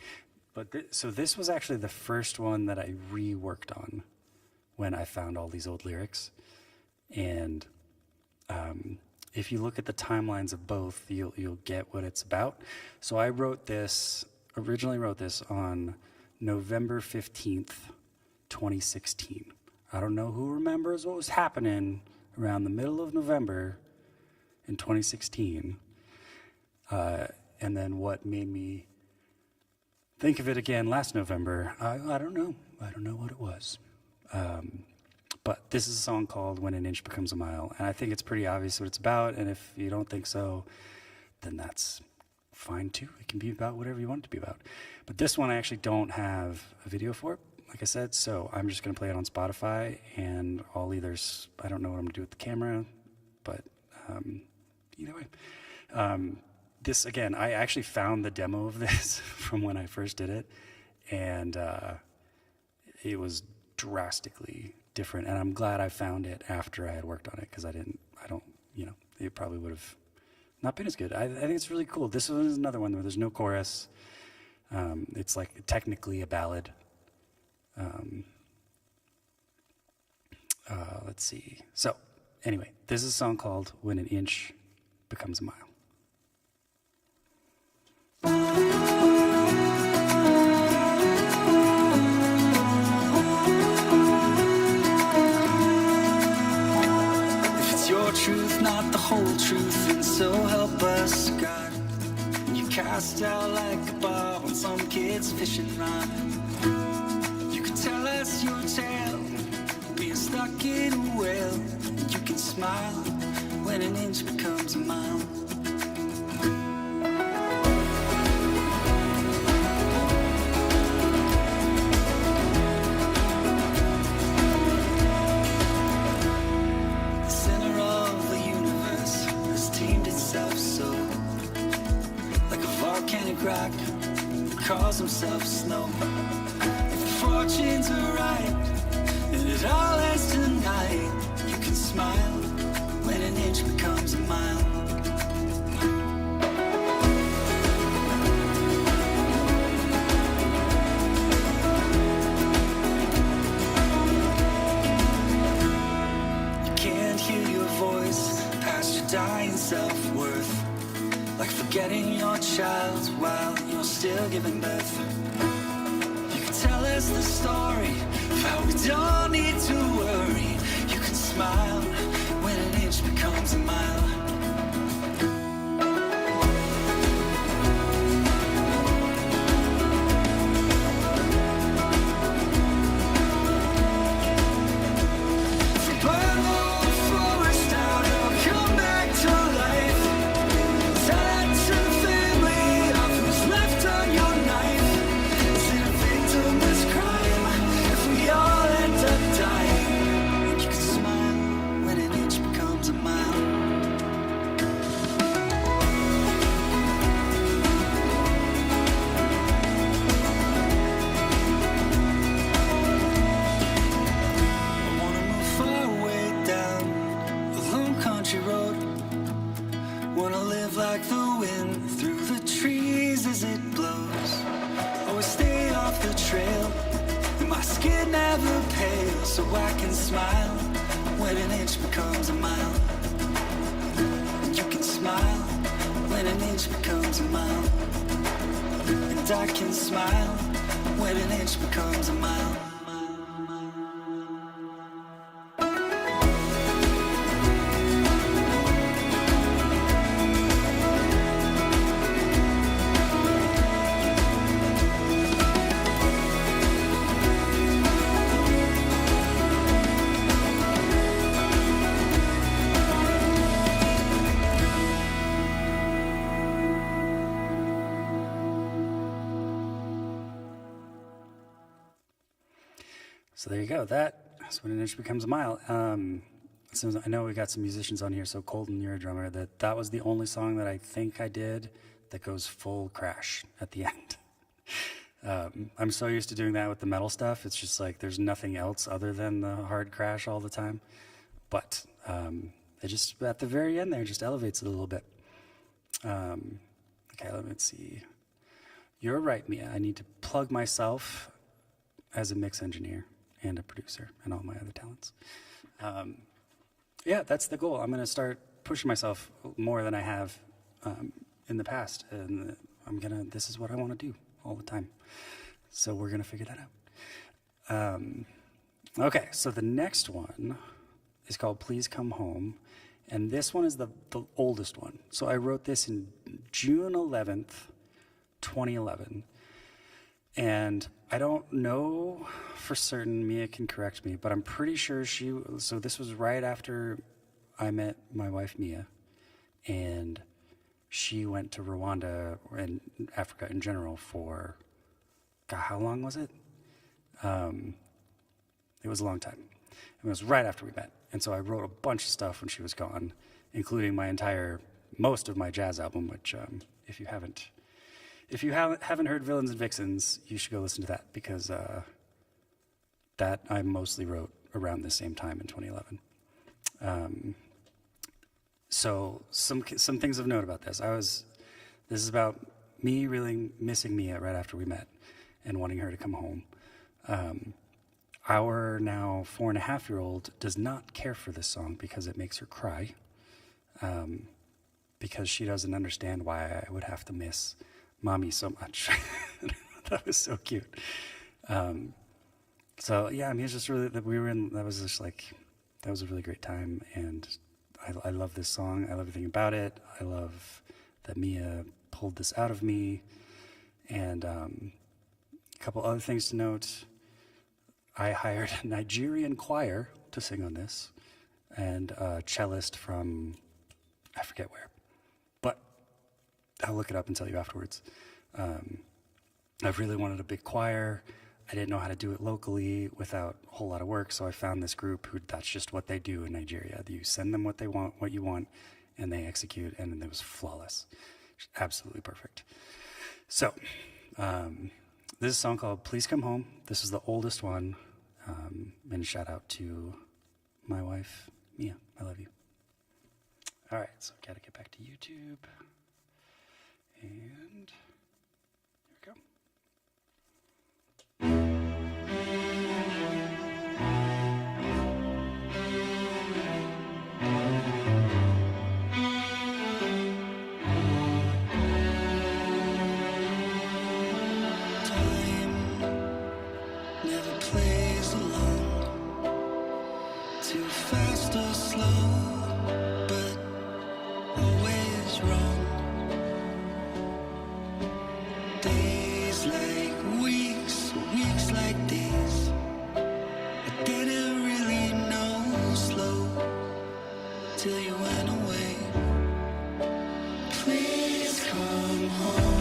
But so this was actually the first one that I reworked on when I found all these old lyrics. And if you look at the timelines of both, you'll get what it's about. So I originally wrote this on November 15th, 2016. I don't know who remembers what was happening around the middle of November in 2016. And then what made me think of it again last November, I don't know. I don't know what it was. But this is a song called When an Inch Becomes a Mile. And I think it's pretty obvious what it's about. And if you don't think so, then that's fine too. It can be about whatever you want it to be about. But this one I actually don't have a video for, like I said. So I'm just going to play it on Spotify. And I'll either, I don't know what I'm going to do with the camera, but either way. This, again, I actually found the demo of this from when I first did it, and it was drastically different. And I'm glad I found it after I had worked on it, because it probably would have not been as good. I think it's really cool. This one is another one where there's no chorus. It's like technically a ballad. Let's see. So anyway, this is a song called When an Inch Becomes a Mile. If it's your truth, not the whole truth, and so help us God. And you cast out like a bar on some kid's fishing rod. You can tell us your tale, being stuck in a whale. You can smile when an inch becomes a mile. Rock that calls himself snow. If the fortunes are right and it all ends tonight, you can smile when an inch becomes a mile. You can't hear your voice past your dying self-worth. Like forgetting your child while you're still giving birth. You can tell us the story of how we don't need to worry. You can smile when an inch becomes a mile. Like the wind through the trees as it blows. Always stay off the trail, and my skin never pale, so I can smile when an inch becomes a mile. And you can smile when an inch becomes a mile. And I can smile when an inch becomes a mile. So there you go. That's When an Inch Becomes a Mile. So I know we got some musicians on here. So Colton, you're a drummer. That was the only song that I think I did that goes full crash at the end. I'm so used to doing that with the metal stuff. It's just like there's nothing else other than the hard crash all the time. But it just at the very end there just elevates it a little bit. Okay, let me see. You're right, Mia. I need to plug myself as a mix engineer and a producer and all my other talents. Yeah, that's the goal. I'm going to start pushing myself more than I have in the past. And this is what I want to do all the time. So we're going to figure that out. Okay, so the next one is called Please Come Home. And this one is the oldest one. So I wrote this in June 11th, 2011. And I don't know for certain, Mia can correct me, but I'm pretty sure so this was right after I met my wife, Mia. And she went to Rwanda and Africa in general for, God, how long was it? It was a long time. It was right after we met. And so I wrote a bunch of stuff when she was gone, including most of my jazz album, which if you haven't heard Villains and Vixens, you should go listen to that, because that I mostly wrote around the same time in 2011. So some things of note about this. This is about me really missing Mia right after we met and wanting her to come home. Our now 4.5-year-old does not care for this song because it makes her cry, because she doesn't understand why I would have to miss Mommy so much. That was so cute. So yeah, I mean, it's just really that that was a really great time, and I love this song. I love everything about it. I love that Mia pulled this out of me. And a couple other things to note. I hired a Nigerian choir to sing on this, and a cellist from, I forget where, but I'll look it up and tell you afterwards. I really wanted a big choir. I didn't know how to do it locally without a whole lot of work, so I found this group that's just what they do in Nigeria. You send them what you want, and they execute, and it was flawless. Absolutely perfect. So, this is a song called Please Come Home. This is the oldest one, and shout out to my wife, Mia. I love you. All right, so I've got to get back to YouTube, and here we go. Never plays along, too fast or slow, but always wrong. Days like weeks, weeks like days. I didn't really know slow till you went away. Please come home.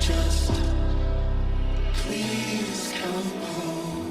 Just please come home.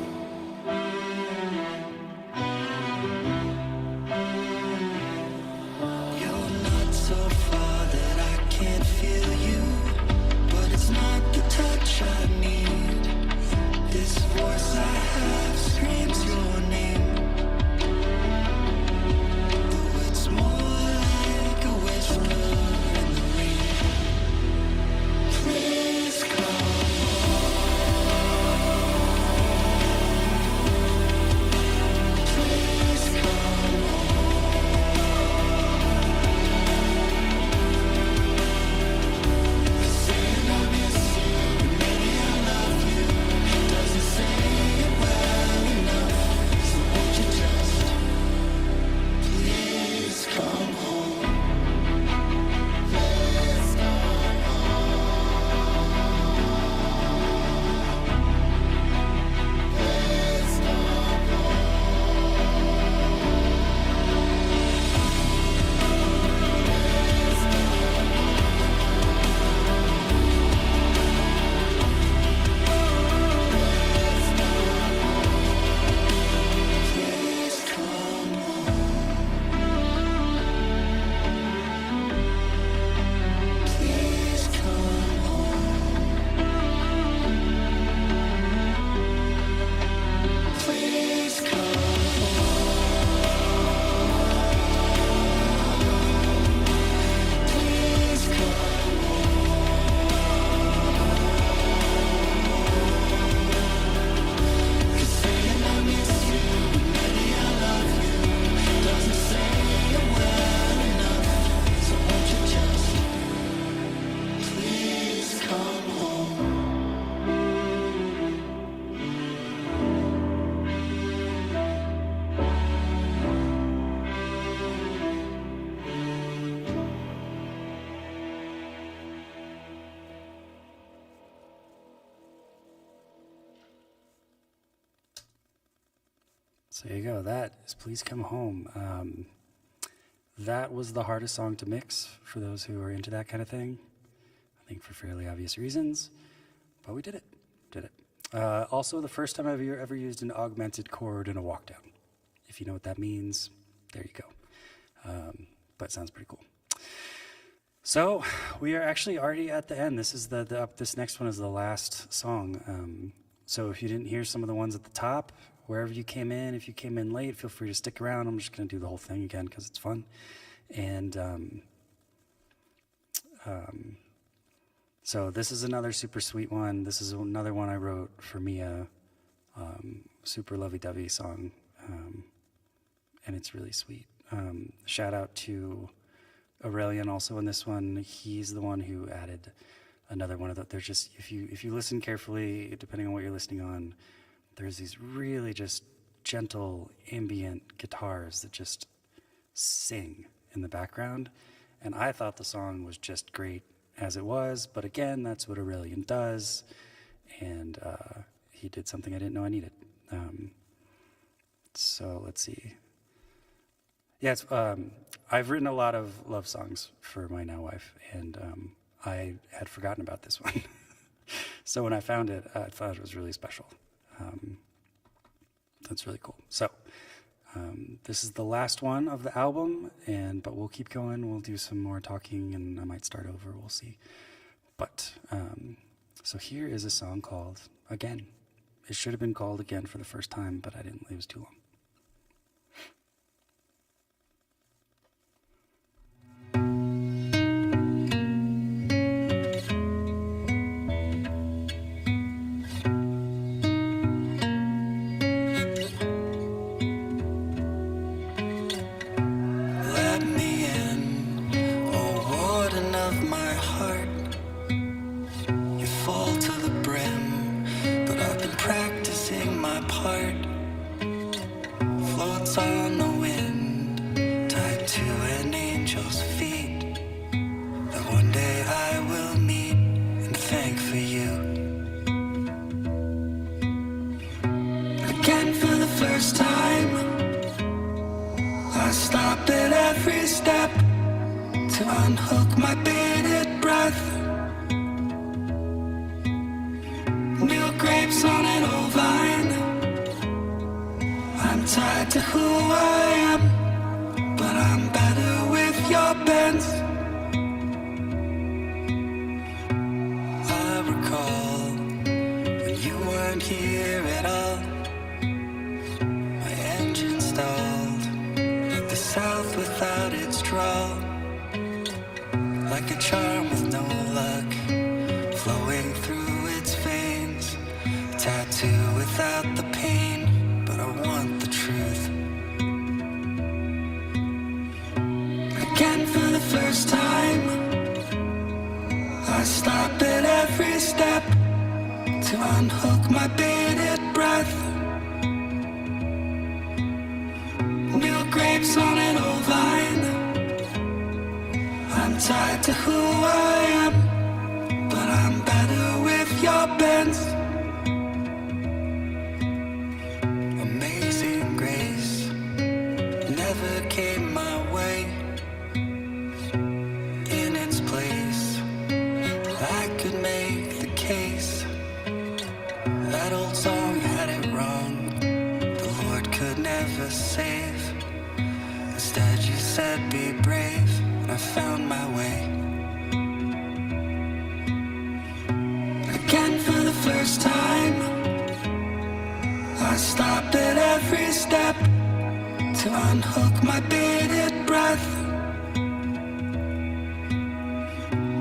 So there you go. That is Please Come Home. That was the hardest song to mix for those who are into that kind of thing. I think for fairly obvious reasons, but we did it. Also, the first time I've ever used an augmented chord in a walkdown. If you know what that means, there you go. But it sounds pretty cool. So we are actually already at the end. This is this next one is the last song. So if you didn't hear some of the ones at the top, wherever you came in, if you came in late, feel free to stick around. I'm just going to do the whole thing again because it's fun. And so this is another super sweet one. This is another one I wrote for Mia. Super lovey-dovey song. And it's really sweet. Shout out to Aurelian also in this one. He's the one who added another one of the, there's just, if you listen carefully, depending on what you're listening on, there's these really just gentle ambient guitars that just sing in the background. And I thought the song was just great as it was, but again, that's what Aurelian does. And he did something I didn't know I needed. So let's see. Yeah, I've written a lot of love songs for my now wife, and I had forgotten about this one. So when I found it, I thought it was really special. That's really cool. So this is the last one of the album, but we'll keep going. We'll do some more talking, and I might start over. We'll see. But so here is a song called Again. It should have been called Again for the first time, but I didn't. It was too long. On the wind, tied to an angel's feet, that one day I will meet and thank for you. Again for the first time, I stop at every step to unhook my bated breath. New grapes on an old vine, I'm tied to who I am, but I'm better with your bends. I recall when you weren't here at all. My engine stalled, like the south without its drawl. Like a charm with no luck, flowing through its veins. Tattoo without the pain, but I want the truth. Again for the first time, I stop at every step to unhook my bated breath. New grapes on an old vine, I'm tied to who I am, but I'm better with your bends. Amazing grace never came my way. In its place, I could make the case. That old song had it wrong. The Lord could never save. Instead you said be brave, and I found my way. Again for the first time, I stopped at every step to unhook my bated breath.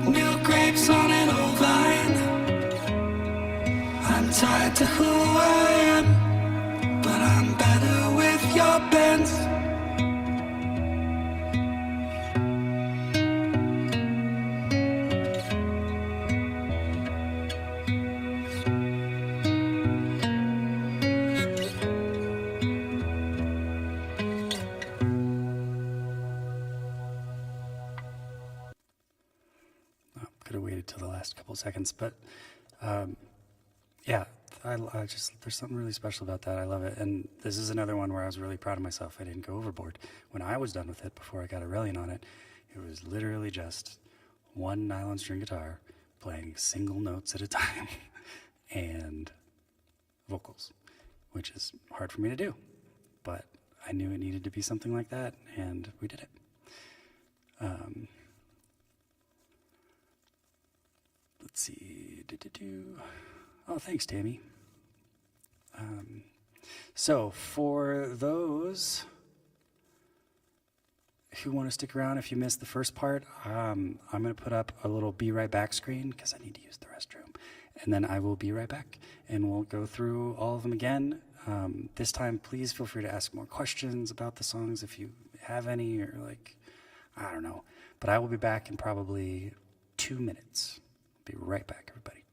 New grapes on an old vine, I'm tied to who I am, but I'm better with your bends. Couple seconds, but yeah, I just, there's something really special about that. I love it. And this is another one where I was really proud of myself. I didn't go overboard. When I was done with it, before I got Aurelian on it, it was literally just one nylon string guitar playing single notes at a time and vocals, which is hard for me to do. But I knew it needed to be something like that, and we did it. Let's see. Oh, thanks, Tammy. So for those who want to stick around, if you missed the first part, I'm going to put up a little be right back screen because I need to use the restroom. And then I will be right back, and we'll go through all of them again. This time, please feel free to ask more questions about the songs if you have any, or like, I don't know. But I will be back in probably 2 minutes. Be right back, everybody.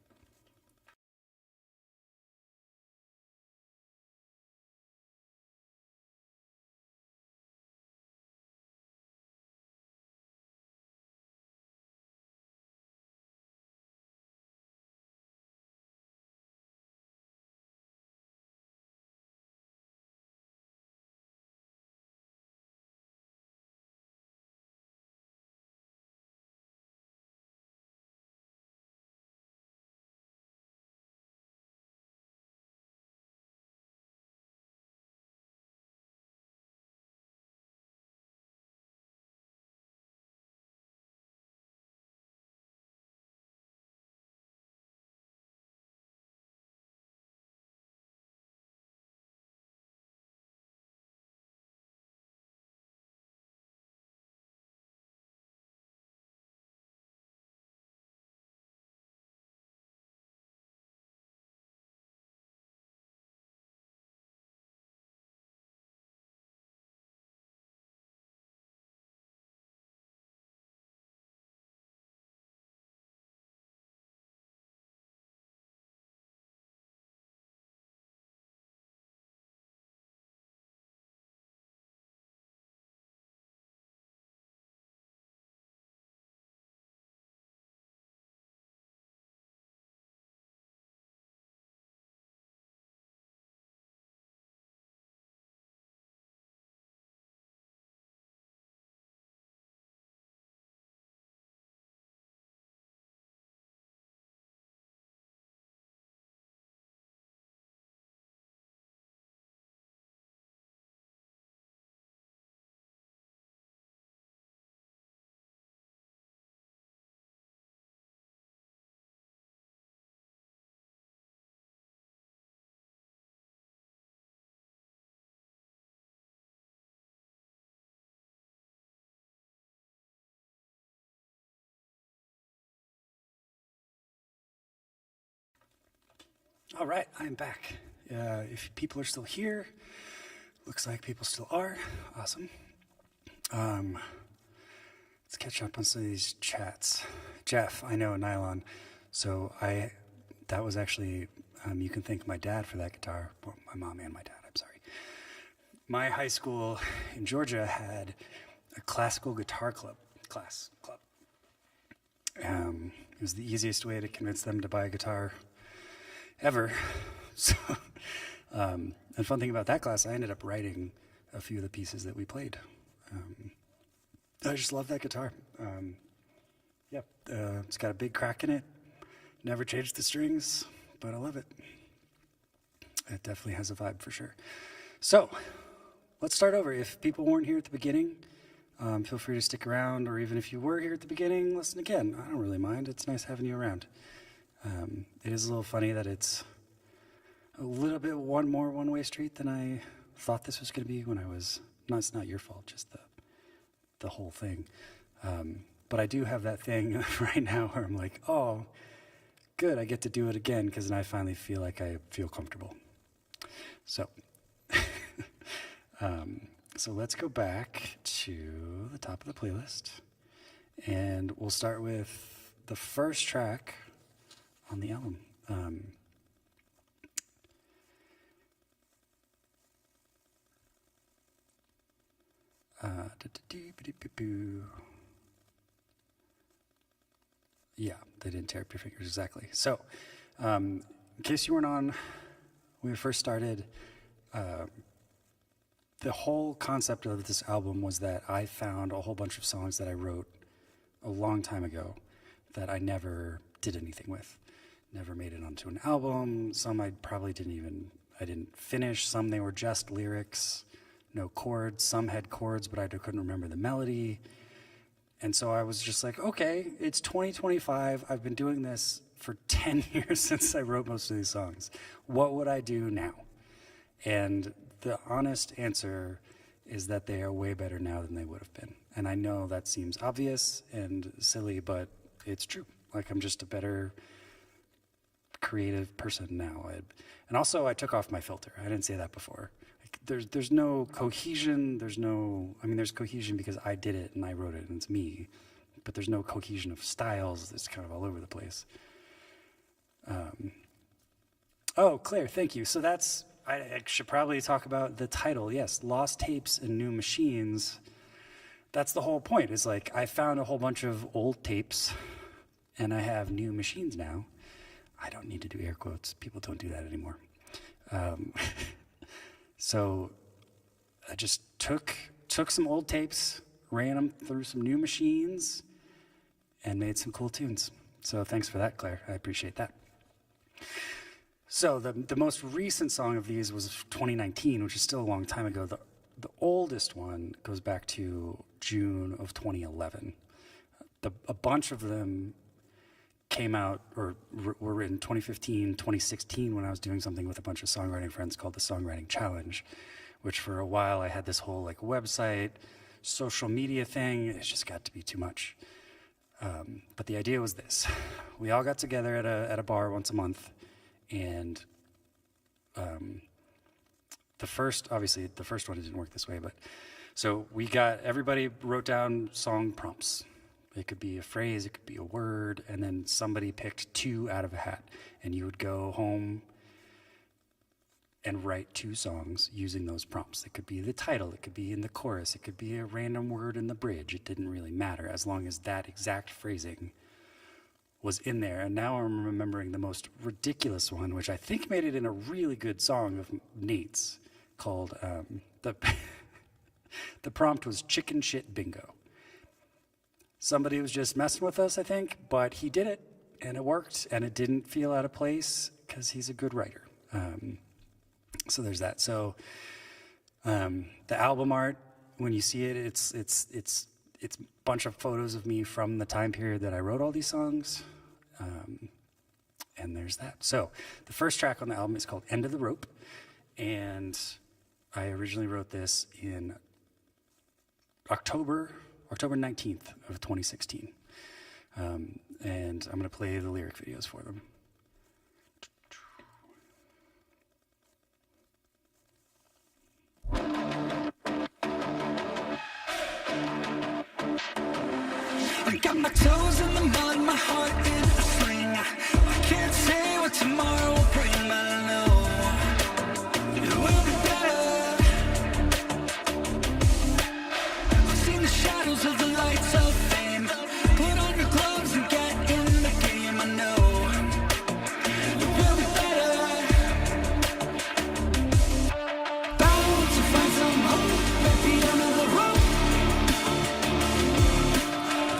All right, I'm back. If people are still here, looks like people still are. Awesome. Let's catch up on some of these chats. Jeff, I know nylon. So that was actually, you can thank my dad for that guitar. Well, my mom and my dad, I'm sorry. My high school in Georgia had a classical guitar club. It was the easiest way to convince them to buy a guitar ever. So, the fun thing about that class, I ended up writing a few of the pieces that we played. I just love that guitar. It's got a big crack in it. Never changed the strings, but I love it. It definitely has a vibe for sure. So, let's start over. If people weren't here at the beginning, feel free to stick around, or even if you were here at the beginning, listen again. I don't really mind. It's nice having you around. It is a little funny that it's a little bit one-way street than I thought this was going to be when I was. No, it's not your fault, just the whole thing. But I do have that thing right now where I'm like, oh, good, I get to do it again, because then I finally feel like I feel comfortable. So, so let's go back to the top of the playlist, and we'll start with the first track on the album. Yeah, they didn't tear up your fingers, exactly. So, in case you weren't on when we first started, the whole concept of this album was that I found a whole bunch of songs that I wrote a long time ago that I never did anything with. Never made it onto an album. Some I didn't finish. Some they were just lyrics, no chords. Some had chords, but I couldn't remember the melody. And so I was just like, okay, it's 2025. I've been doing this for 10 years since I wrote most of these songs. What would I do now? And the honest answer is that they are way better now than they would have been. And I know that seems obvious and silly, but it's true. Like, I'm just a better creative person now. And also, I took off my filter. I didn't say that before. Like, there's no cohesion. There's cohesion because I did it and I wrote it and it's me. But there's no cohesion of styles. It's kind of all over the place. Oh, Claire, thank you. So I should probably talk about the title. Yes, Lost Tapes and New Machines. That's the whole point. Is like, I found a whole bunch of old tapes and I have new machines now. I don't need to do air quotes. People don't do that anymore. So I just took some old tapes, ran them through some new machines, and made some cool tunes. So thanks for that, Claire. I appreciate that. So the most recent song of these was 2019, which is still a long time ago. The oldest one goes back to June of 2011. A bunch of them came out or were written 2015, 2016 when I was doing something with a bunch of songwriting friends called the Songwriting Challenge, which for a while I had this whole like website, social media thing. It just got to be too much. But the idea was this. We all got together at a bar once a month, and the first one didn't work this way, but so everybody wrote down song prompts. It could be a phrase, it could be a word, and then somebody picked 2 out of a hat, and you would go home and write 2 songs using those prompts. It could be the title, it could be in the chorus, it could be a random word in the bridge. It didn't really matter as long as that exact phrasing was in there. And now I'm remembering the most ridiculous one, which I think made it in a really good song of Nate's, called the prompt was Chicken Shit Bingo. Somebody was just messing with us, I think, but he did it, and it worked, and it didn't feel out of place because he's a good writer. So there's that. So the album art, when you see it, it's a bunch of photos of me from the time period that I wrote all these songs, and there's that. So the first track on the album is called End of the Rope, and I originally wrote this in October 19th of 2016. And I'm going to play the lyric videos for them. I got my toes in the mud, my heart in a sling. I can't say what tomorrow will bring, but I know it will be better. I've seen the shadows of the lights of fame. Put on your gloves and get in the game. I know it will be better. Bound to find some hope at the end of the road.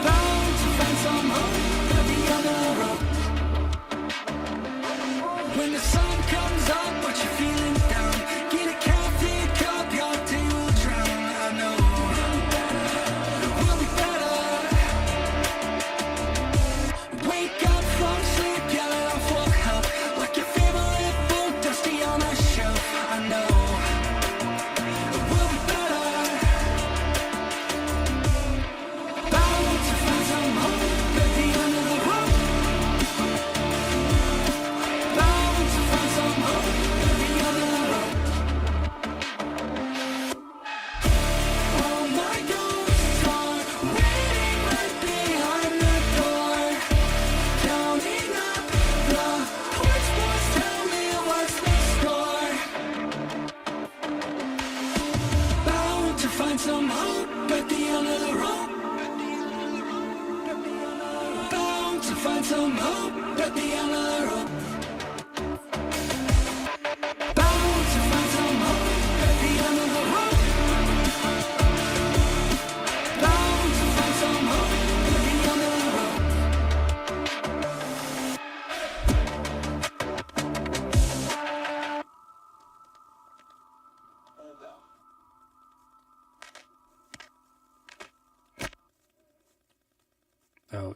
Bound to find some hope at the end of the road.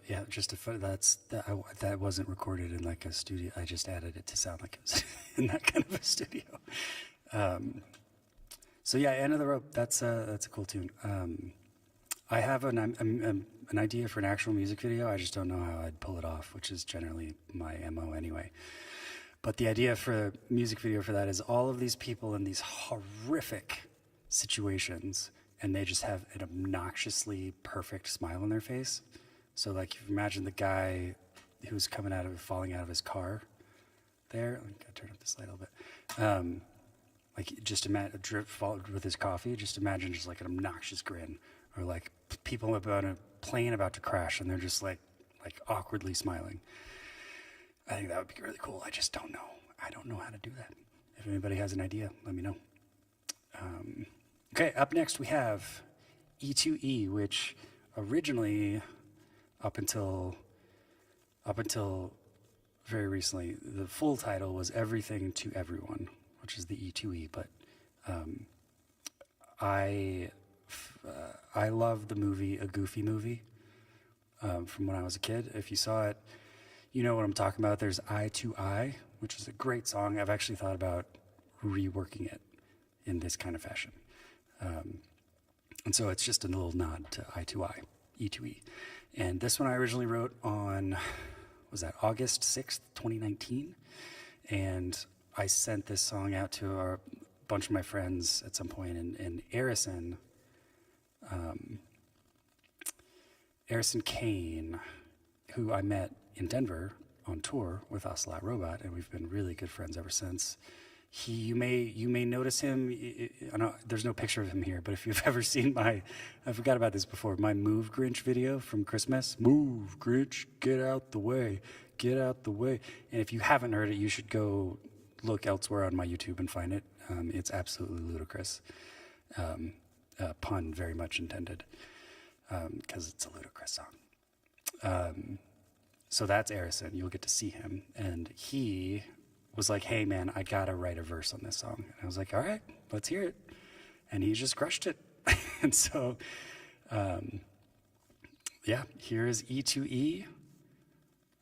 yeah, just that wasn't recorded in like a studio. I just added it to sound like it was in that kind of a studio. So yeah, End of the Rope. That's a cool tune. I have an idea for an actual music video. I just don't know how I'd pull it off, which is generally my MO anyway. But the idea for a music video for that is all of these people in these horrific situations, and they just have an obnoxiously perfect smile on their face. So like, if you imagine the guy who's falling out of his car there. I gotta turn up this light a little bit. Like, just imagine with his coffee. Just imagine just like an obnoxious grin, or like people about a plane about to crash, and they're just like awkwardly smiling. I think that would be really cool. I just don't know. I don't know how to do that. If anybody has an idea, let me know. Okay, up next we have E2E, which originally, up until very recently, the full title was Everything to Everyone, which is the E2E. But I love the movie A Goofy Movie from when I was a kid. If you saw it, you know what I'm talking about. There's Eye to Eye, which is a great song. I've actually thought about reworking it in this kind of fashion. And so it's just a little nod to Eye to Eye, E2E. And this one I originally wrote on, was that August 6th, 2019? And I sent this song out to a bunch of my friends at some point, and Arison Kane, who I met in Denver on tour with Ocelot Robot, and we've been really good friends ever since. You may notice him. I know there's no picture of him here, but if you've ever seen I forgot about this before, my Move Grinch video from Christmas. Move Grinch, get out the way, get out the way. And if you haven't heard it, you should go look elsewhere on my YouTube and find it. It's absolutely ludicrous. Pun very much intended, because it's a ludicrous song. So that's Arison. You'll get to see him, and he was like, "Hey man, I gotta write a verse on this song." And I was like, "All right, let's hear it." And he just crushed it. And so, yeah, here is E2E.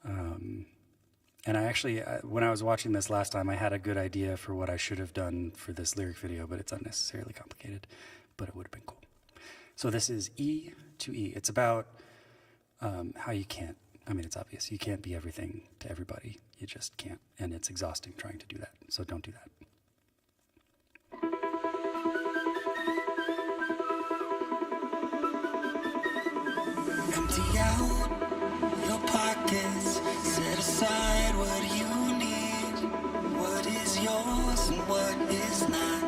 And I actually, when I was watching this last time, I had a good idea for what I should have done for this lyric video, but it's unnecessarily complicated, but it would have been cool. So this is E2E. It's about how you can't, I mean, it's obvious. You can't be everything to everybody. You just can't. And it's exhausting trying to do that. So don't do that. Empty out your pockets. Set aside what you need. What is yours and what is not?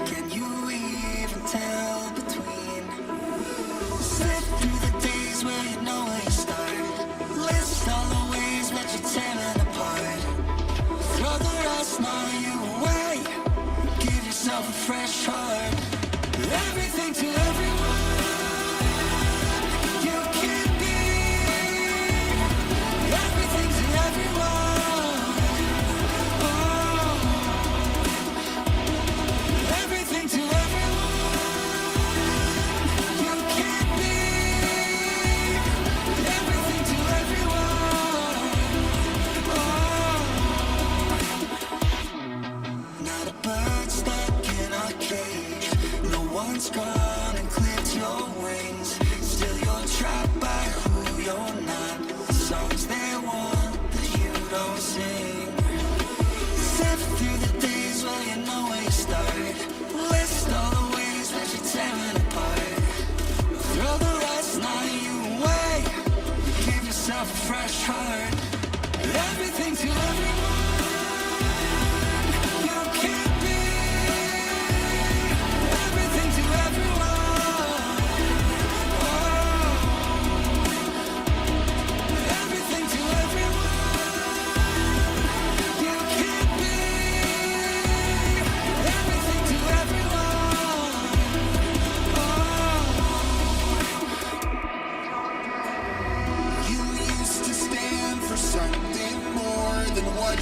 Can you even tell between? Sit through the days where you know where you start. List all the ways that you're tearing apart. Throw the rest on you away. Give yourself a fresh heart. Everything to everyone. You can be everything to everyone. Oh. Everything to everyone. You can be everything to everyone. Oh. Not a bird stuck in a cage. No one's gone and clipped your wings. Still you're trapped by who you're not. The songs they want that you don't sing. Sift through the days where you know where you start. List all the ways that you're tearing apart. Throw the rest on you away. Give yourself a fresh heart. Everything to everyone. You can be everything to everyone. Oh. Everything to everyone. You can be everything to everyone. Oh. You used to stand for something more than what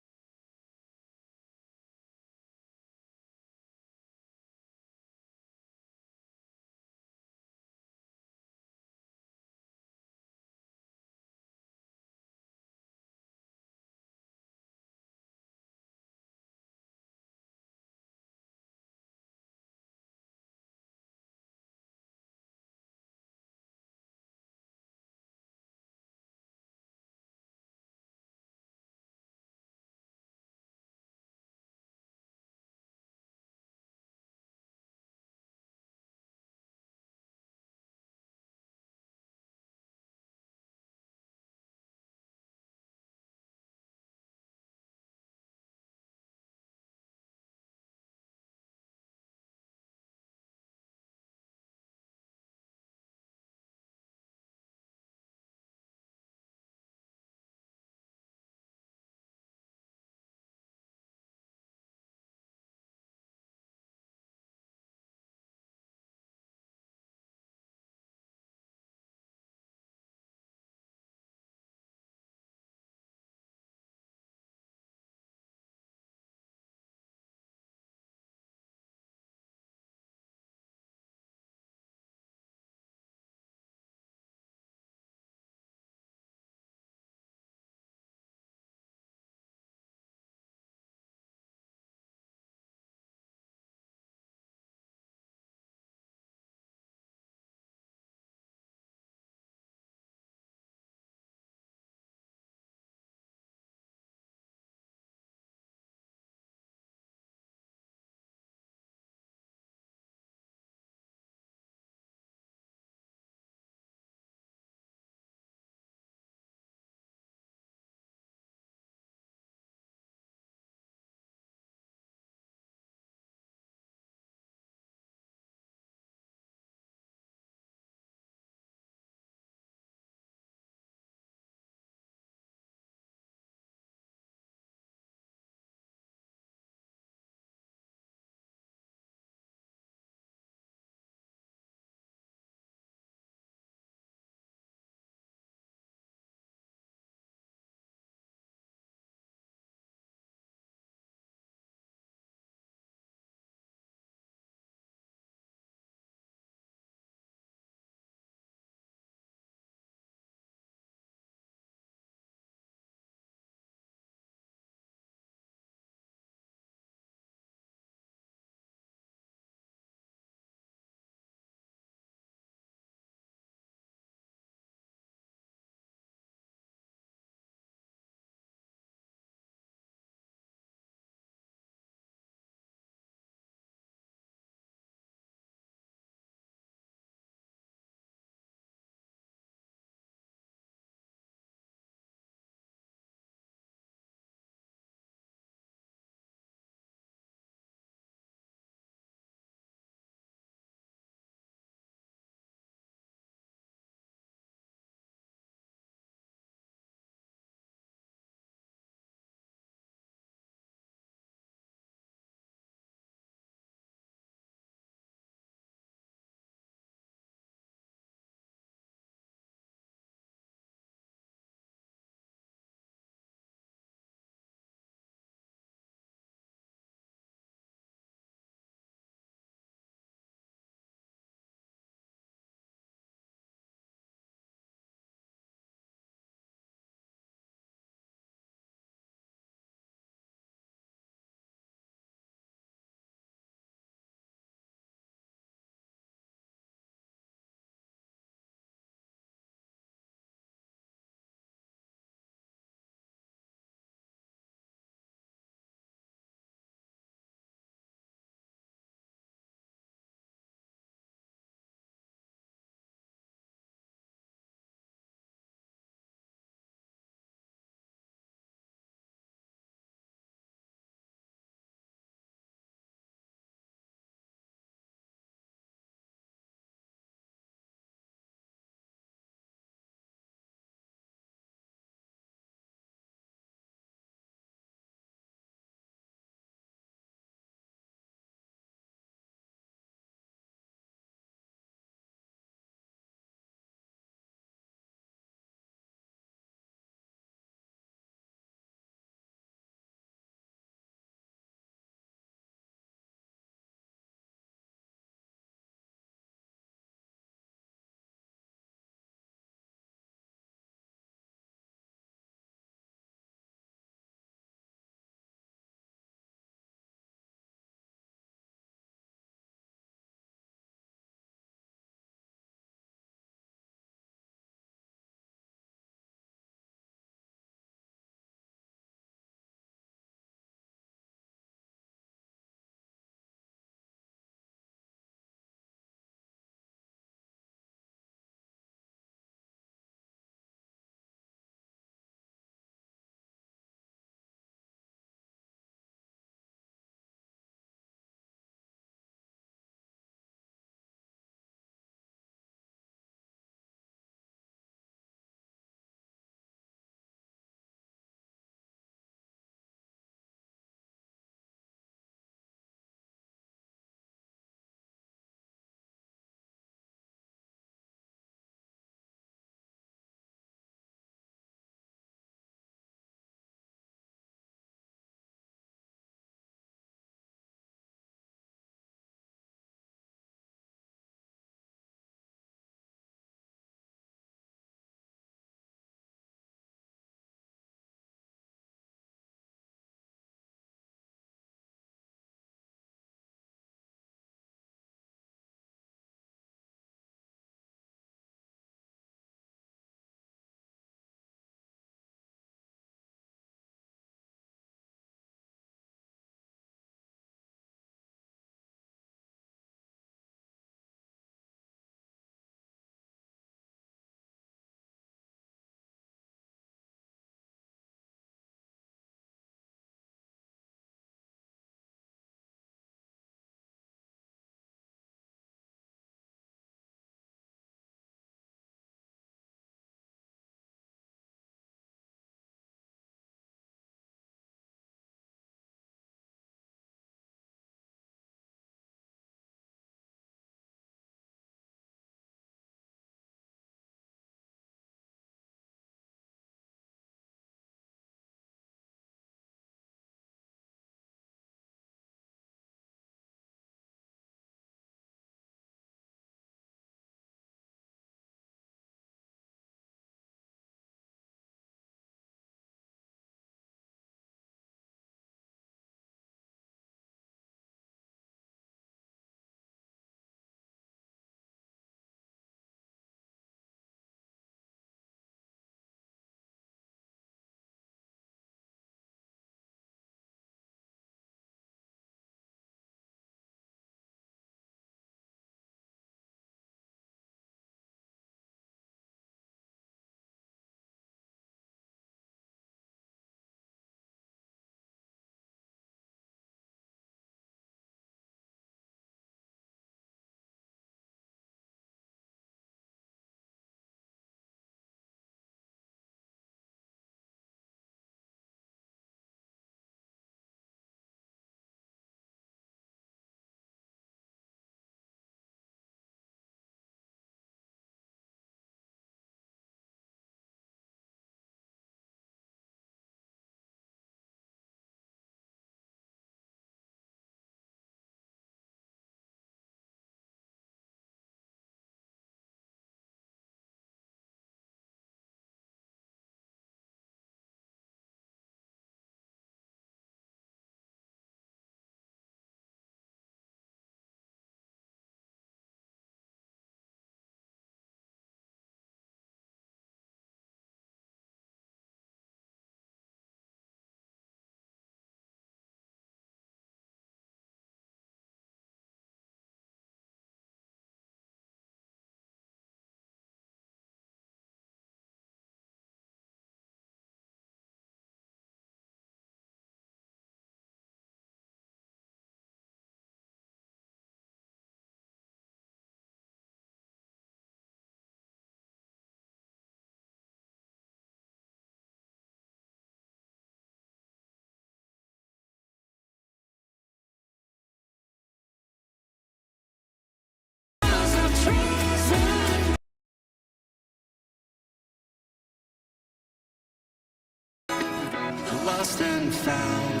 lost and found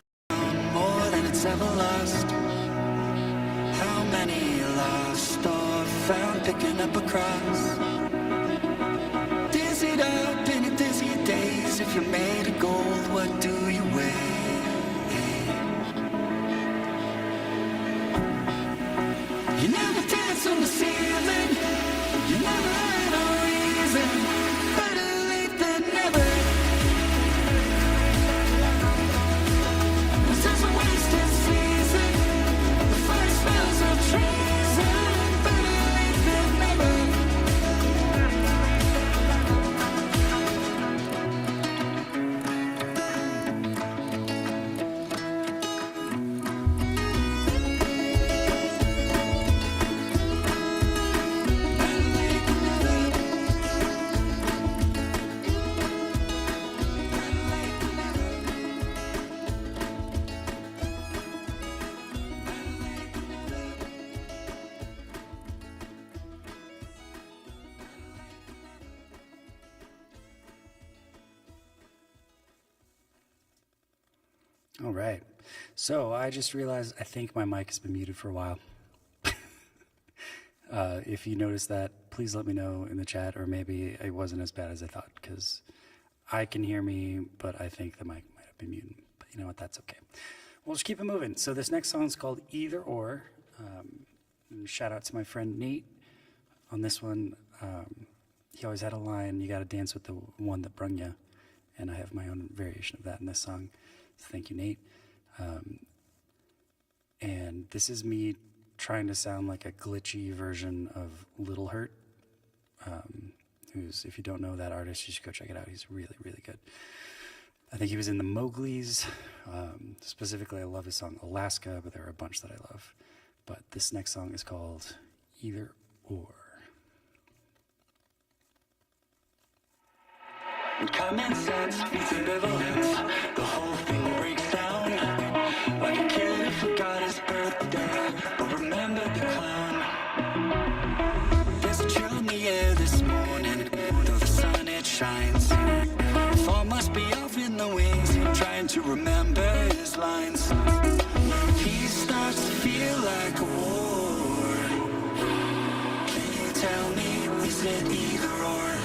more than it's ever lost. How many lost or found picking up a cross? Dizzied up in a dizzy daze. If you're made of gold, what do you weigh? You never dance on the ceiling. You never had a reason. Better late than never. This is a wasted season. The fire smells of treason. Better late than never. All right. So I just realized I think my mic has been muted for a while. If you notice that, please let me know in the chat, or maybe it wasn't as bad as I thought, because I can hear me, but I think the mic might have been muted. But you know what? That's okay. We'll just keep it moving. So this next song is called Either Or. And shout out to my friend Nate on this one. He always had a line, you got to dance with the one that brung you. And I have my own variation of that in this song. Thank you, Nate. And this is me trying to sound like a glitchy version of Little Hurt, who's, if you don't know that artist, you should go check it out. He's really, really good. I think he was in the Mowgli's. Specifically, I love his song Alaska, but there are a bunch that I love. But this next song is called Either Or. Common sense meets ambivalence. The whole thing breaks down. Like a kid who forgot his birthday, but remembered the clown. There's a chill in the air this morning, though the sun it shines. Fall must be off in the wings, trying to remember his lines. He starts to feel like a war. Can you tell me, is it either or?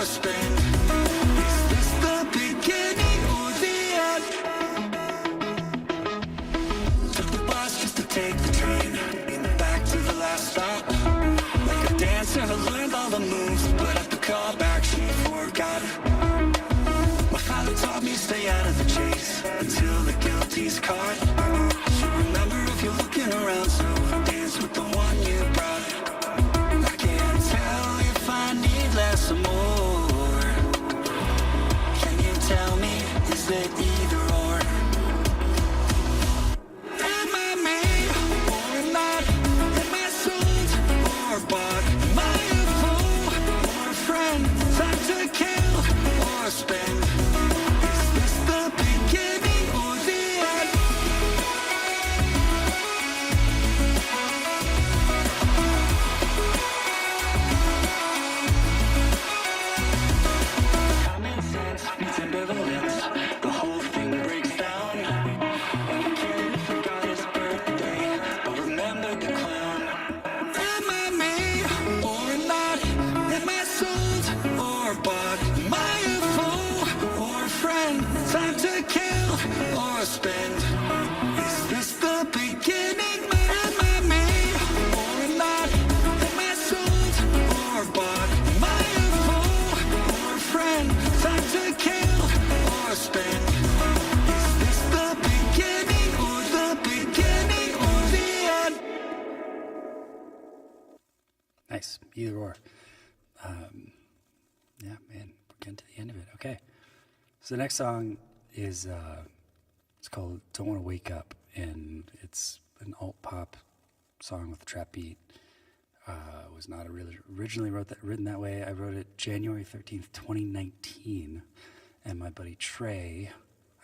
Spend. Is this the beginning or the end? Took the bus just to take the train back to the last stop. Like a dancer who learned all the moves, but at the callback she forgot. My father taught me stay out of the chase until the guilty's caught. Should remember if you're looking around, so dance with the one you brought. I can't tell if I need less or more. Tell me, is it either or? Am I made or not? Am I sold or bought? Am I a fool or a friend? Time to kill or spend? Is this the beginning or the end? Common sense meets ambivalence. The whole thing breaks down. Like a kid who forgot his birthday, but remembered the clown. Am I made or not? Am I sold or bought? Am I a fool or a friend? Time to kill or spend? Is this the beginning? Am I made or not? Am I sold or bought? Am I a fool or a friend? Time to kill or spend? Is this the beginning or the beginning or the end? Nice. Either or. Yeah, man, we're getting to the end of it. Okay. So the next song is, it's called Don't Want to Wake Up, and it's an alt-pop song with a trap beat. Was not originally written that way. I wrote it January 13th, 2019, and my buddy Trey,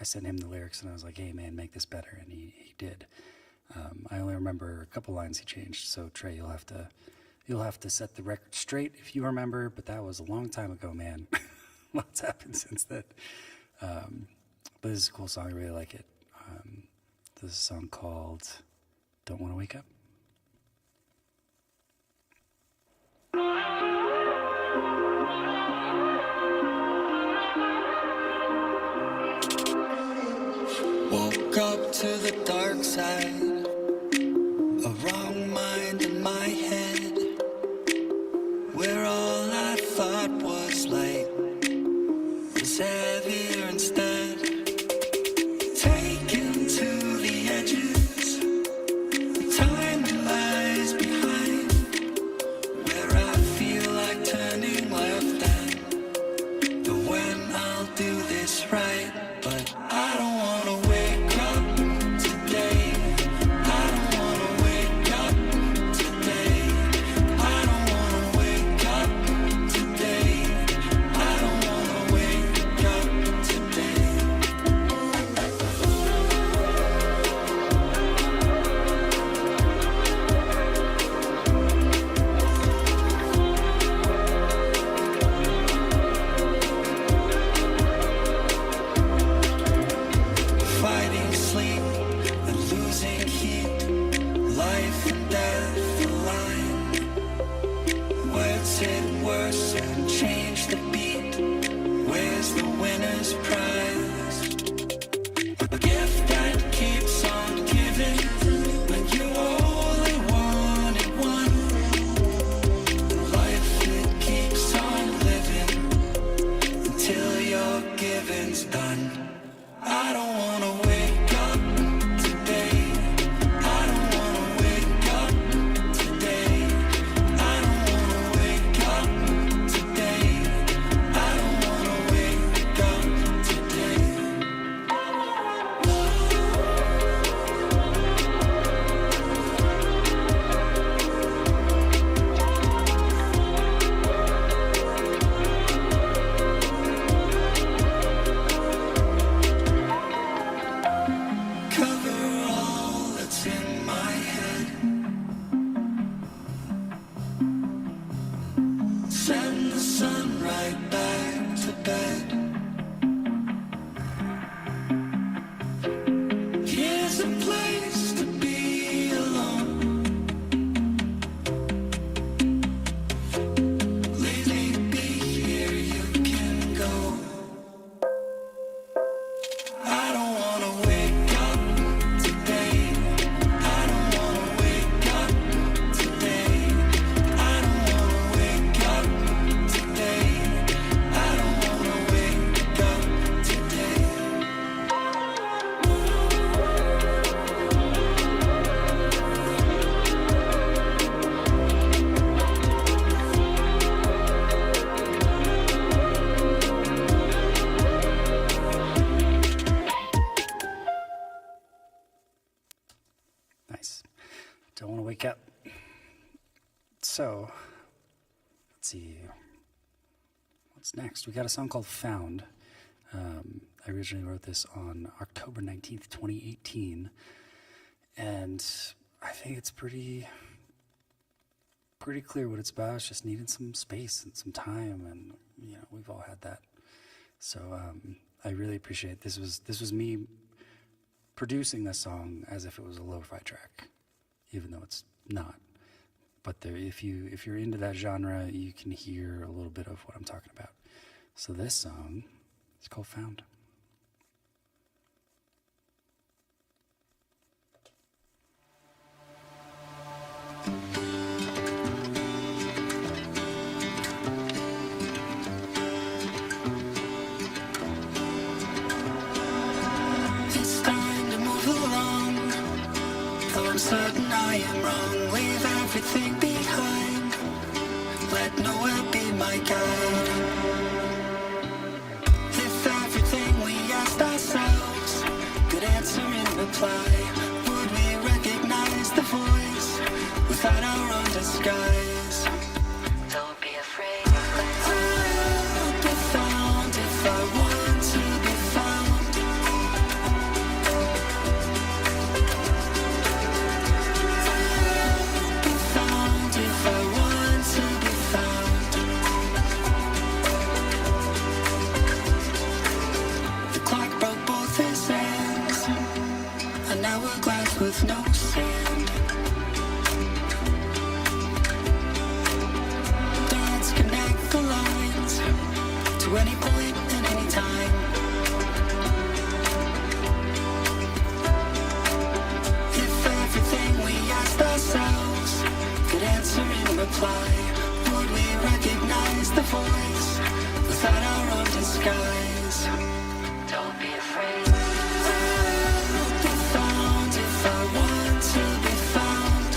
I sent him the lyrics, and I was like, hey, man, make this better, and he did. I only remember a couple lines he changed. So Trey, you'll have to set the record straight if you remember. But that was a long time ago, man. Lots happened since then. But this is a cool song. I really like it. This is a song called "Don't Want to Wake Up." Woke up to the dark side, a wrong mind in my head, where all I thought was light was heavier instead. Taken to the edges, time that lies behind, where I feel like turning left and the when I'll do this right, but I don't wanna wake up today. I don't wanna wake up today. I don't wanna wake up today. I don't wanna wake up today. Fighting sleep and losing heat, life and death align. Words hit worse and change the beat. Where's the winner's prize? A gift that keeps on giving when you only wanted one. Life it keeps on living until your giving's done. I don't wanna wake up today. I don't wanna wake up today. I don't wanna wake up today. I don't wanna wake up today. Cover all that's in my head. Send the sun right back to bed. Here's a place to be alone. Lately be here, you can go. I don't wanna wake up today. I don't wanna wake up today. I don't wanna wake up today. I don't wanna wake up today. Nice. Don't want to wake up. So, let's see. What's next? We got a song called Found. I originally wrote this on October 19th, 2018. And I think it's pretty clear what it's about. It's just needing some space and some time. And, we've all had that. So I really appreciate this was me producing this song as if it was a lo-fi track, even though it's not. But there, if you're into that genre, you can hear a little bit of what I'm talking about. So this song is called Found. It's time to move along. Though I'm certain I am wrong, leave everything behind. Let nowhere be my guide. If everything we asked ourselves could answer in reply, would we recognize the voice without our own disguise? Don't be afraid. I'll be found if I want to be found. with no sand. Dots connect the lines to any point and any time. If everything we asked ourselves could answer in reply, would we recognize the voice without our own disguise? Don't be afraid. I'll be found if I want to be found.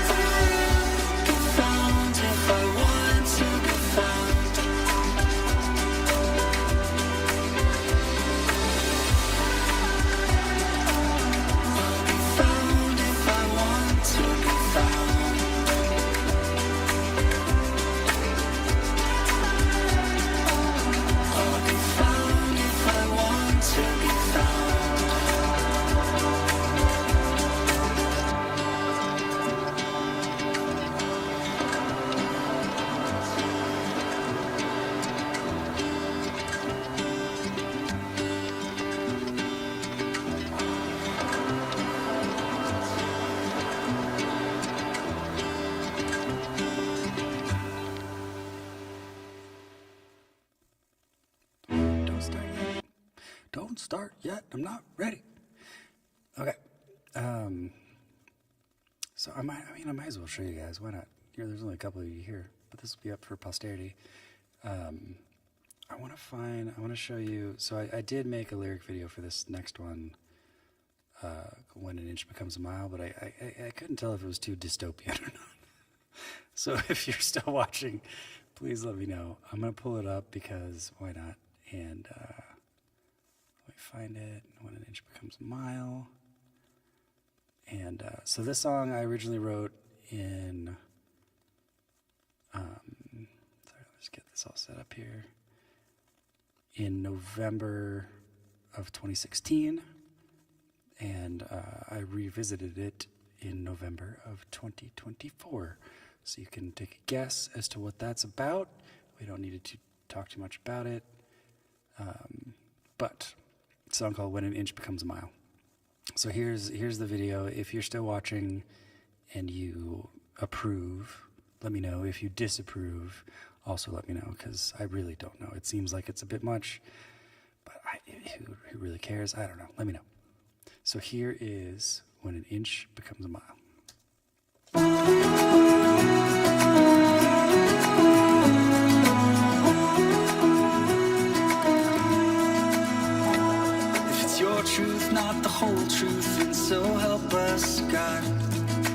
I'll be found if I want to be found. I'll be found if I want to be found. I'll be found if I want to be found. Don't start yet. Don't start yet. I'm not ready. Okay. So I might as well show you guys. Why not? There's only a couple of you here, but this will be up for posterity. I want to show you. So I did make a lyric video for this next one, When an Inch Becomes a Mile, but I couldn't tell if it was too dystopian or not. So if you're still watching, please let me know. I'm going to pull it up because why not? And let me find it. When an Inch Becomes a Mile. And so this song I originally wrote in, sorry, let's get this all set up here, in November of 2016. And I revisited it in November of 2024. So you can take a guess as to what that's about. We don't need to talk too much about it. But it's a song called When an Inch Becomes a Mile. So here's the video. If you're still watching and you approve, let me know. If you disapprove, also let me know, because I really don't know. It seems like it's a bit much, but who really cares? I don't know. Let me know. So here is When an Inch Becomes a Mile. If it's your truth, not the whole truth, and so help us God.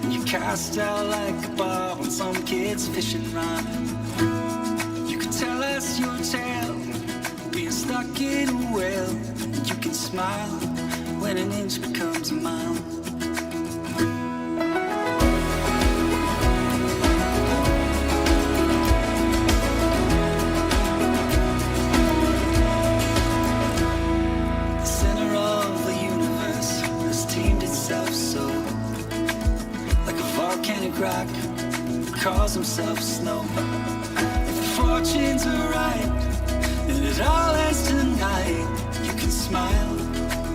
And you cast out like a bar when some kid's fishing rod. You can tell us your tale, being stuck in a well, and you can smile when an inch becomes a mile. The center of the universe has tamed itself so, like a volcanic rock, calls himself snow. If the fortunes are right, and it all ends tonight, you can smile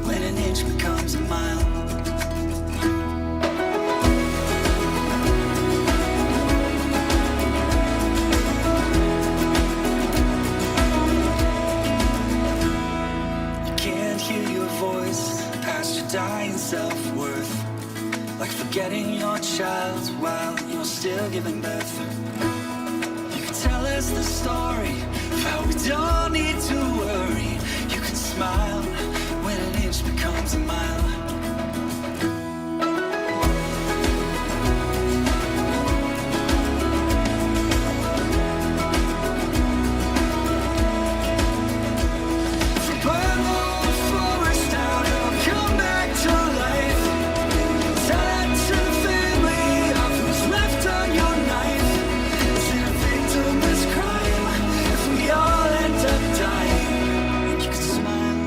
when an inch becomes a mile. You can't hear your voice past your dying self-worth, like forgetting your child while you're still giving birth. You can tell us the story of how we don't need to worry. You can smile when an inch becomes a mile. If we burn the whole forest down, it'll come back to life. Tell that to the family of who's left on your knife. Is it a victimless crime if we all end up dying? And you can smile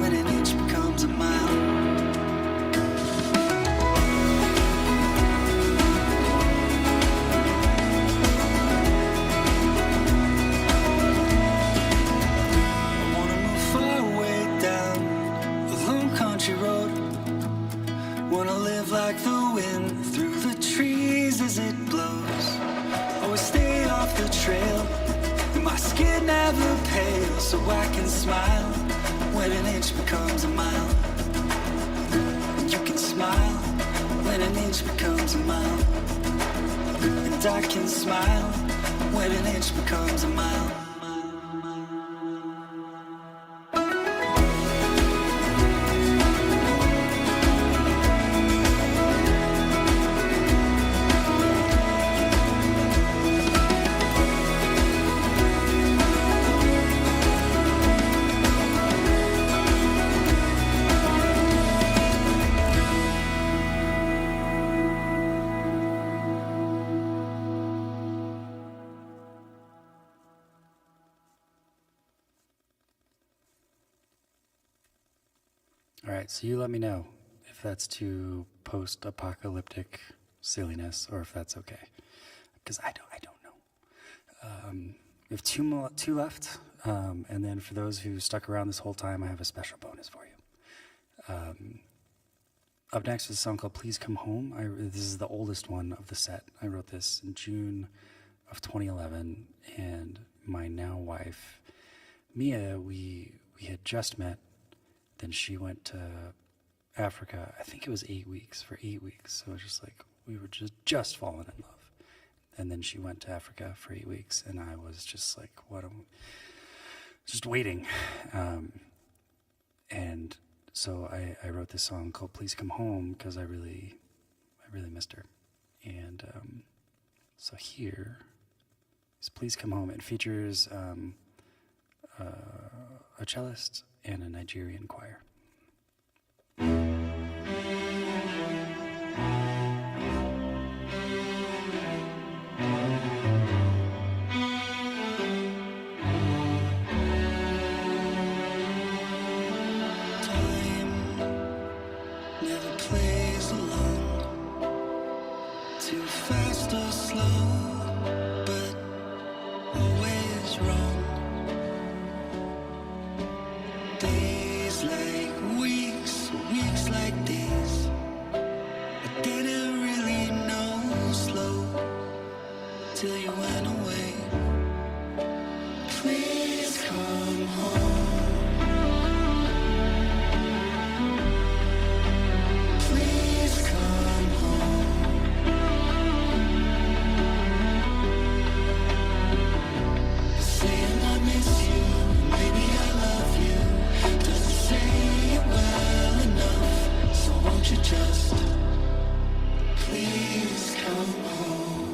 when an inch becomes a mile. so I can smile when an inch becomes a mile. You can smile when an inch becomes a mile. And I can smile when an inch becomes a mile. All right, so you let me know if that's too post-apocalyptic silliness or if that's okay, because I don't know. We have two left, and then for those who stuck around this whole time, I have a special bonus for you. Up next is a song called "Please Come Home." This is the oldest one of the set. I wrote this in June of 2011, and my now wife, Mia, we had just met. Then she went to Africa. I think it was 8 weeks, for 8 weeks. So it was just like, we were just falling in love. And then she went to Africa for 8 weeks, and I was just like, just waiting. And so I wrote this song called "Please Come Home" because I really missed her. And so here is "Please Come Home." It features a cellist and a Nigerian choir. Time never plays along, too fast or slow, but always wrong. Days like weeks, weeks like days. I didn't really know slow till you went away. Please come home. Please come home. Saying I miss you, maybe I love you. Doesn't say it well enough, so won't you just please come home?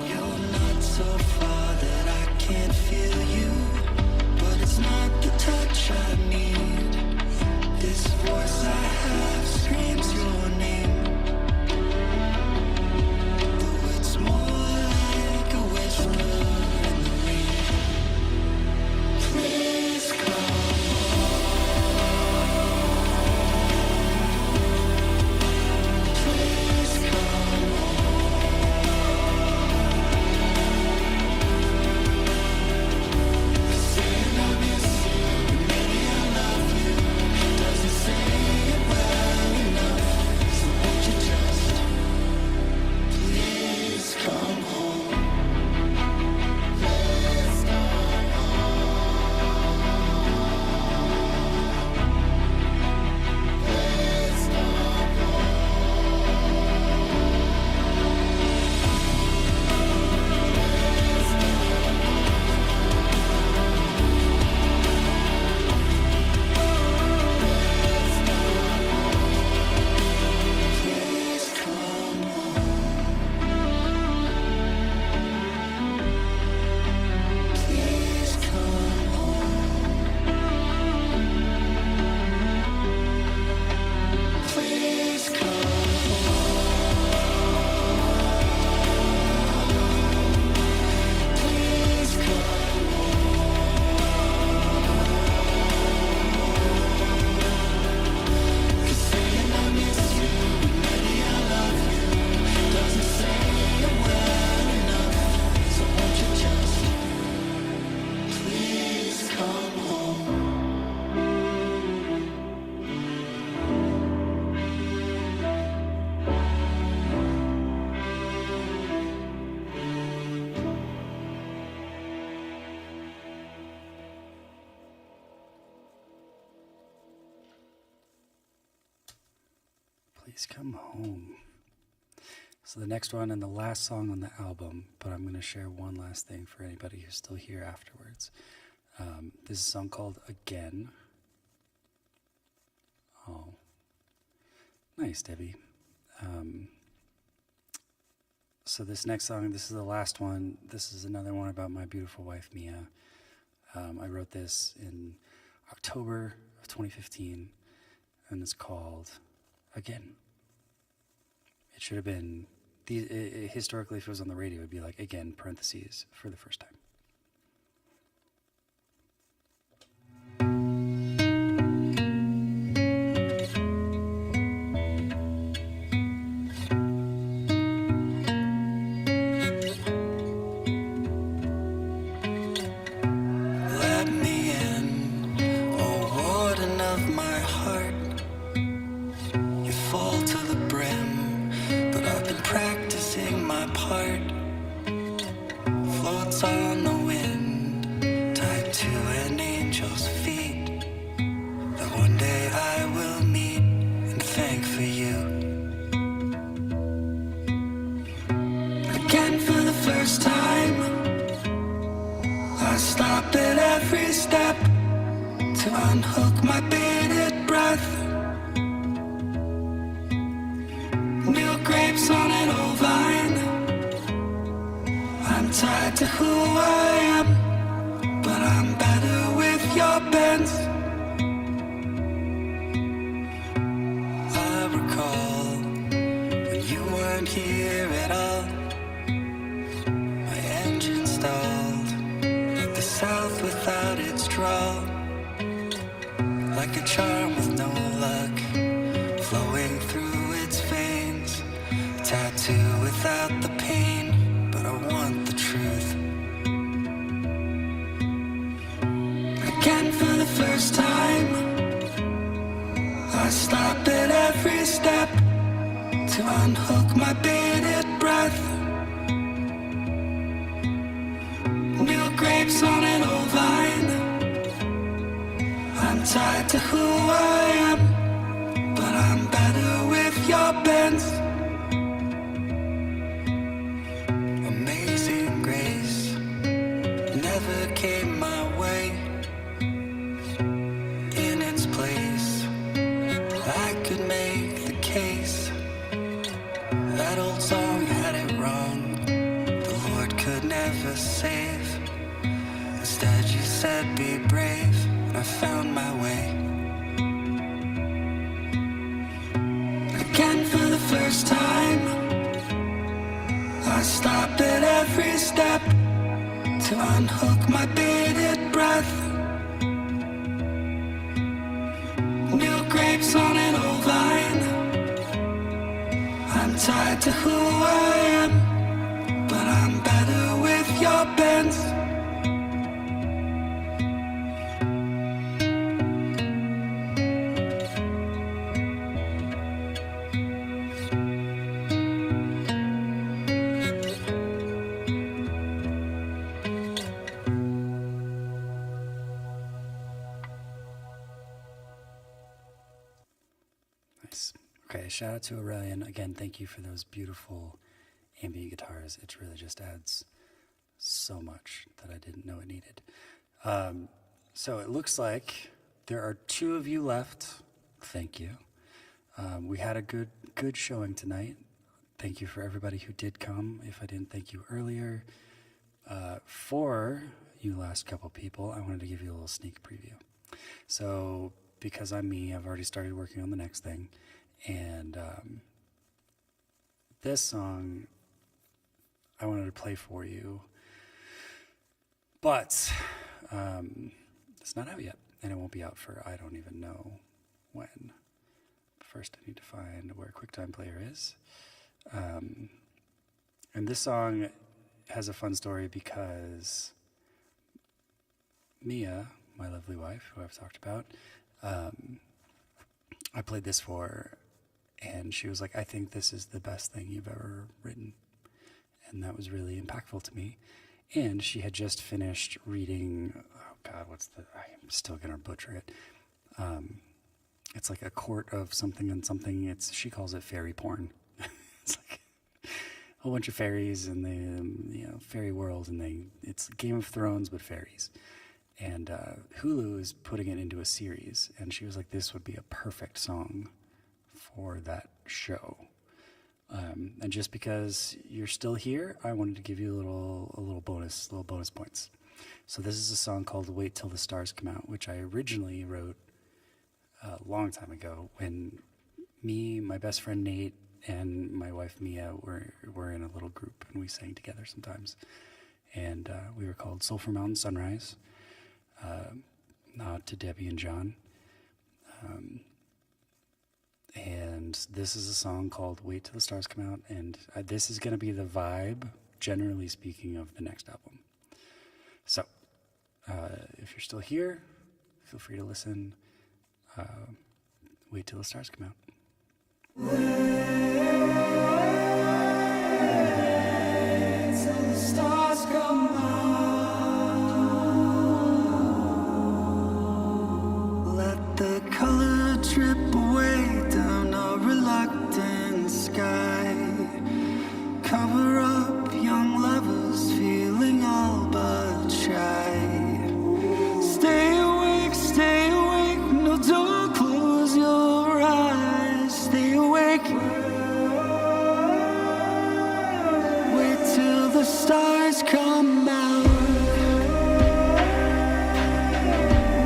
You're not so far that I can't feel you, but it's not the touch I need. This voice I have screams your name, though it's more like a whisper in the rain. Please come home. Please come home. So the next one and the last song on the album, but I'm going to share one last thing for anybody who's still here afterwards. This is a song called Again. Oh, nice, Debbie. So this next song, this is the last one. This is another one about my beautiful wife, Mia. I wrote this in October of 2015, and it's called Again. It should have been, historically, if it was on the radio, it would be like, again, parentheses, for the first time. Let me in, oh warden of my heart. You fall to the brim, but I've been practicing my part. Floats on the wind, tied to an angel's feet, that one day I will meet and thank for you. Again for the first time, I stop at every step to unhook my bated breath. New grapes on an old vine. I'm tied to who I am, but I'm better with your bends. I recall when you weren't here at all. My engine stalled, like the south without its drawl. Like a charm with no luck, flowing through its veins. Tattoo without the pain, but I want the truth. Again for the first time, I stop at every step to unhook my bated breath. New grapes on an old vine. I'm tied to who I am, but I'm better with your bends. Amazing grace never came my way. In its place, I could make the case. That old song had it wrong. The Lord could never save. Instead you said be brave, and I found my way. Again for the first time, I stop at every step to unhook my bated breath. New grapes on an old vine. I'm tied to who I am, but I'm better with your bends. Nice. Okay, shout out to Aurelian. Again, thank you for those beautiful ambient guitars. It really just adds so much that I didn't know it needed. So it looks like there are 2 of you left. Thank you. We had a good showing tonight. Thank you for everybody who did come. If I didn't thank you earlier, for you last couple people, I wanted to give you a little sneak preview. So because I'm me, I've already started working on the next thing. And this song I wanted to play for you, but it's not out yet, and it won't be out for I don't even know when. First, I need to find where QuickTime Player is. And this song has a fun story because Mia, my lovely wife, who I've talked about, I played this for her, and she was like, I think this is the best thing you've ever written. And that was really impactful to me. And she had just finished reading, oh God, I'm still going to butcher it. it's like a court of something and something. She calls it fairy porn. It's like a whole bunch of fairies in the fairy world, and it's Game of Thrones but fairies. And Hulu is putting it into a series, and she was like, "This would be a perfect song for that show." And just because you're still here, I wanted to give you a little bonus points. So this is a song called "Wait Till the Stars Come Out," which I originally wrote a long time ago when me, my best friend Nate, and my wife Mia were in a little group, and we sang together sometimes. And we were called Sulphur Mountain Sunrise, nod to Debbie and John. And this is a song called "Wait Till the Stars Come Out," and this is going to be the vibe, generally speaking, of the next album. So, if you're still here, feel free to listen. Wait till the stars come out. Wait till the stars come out. Let the color drip away down a reluctant sky. Cover up young lovers feeling all but shy. Stay awake, no, don't close your eyes. Stay awake. Wait till the stars come out.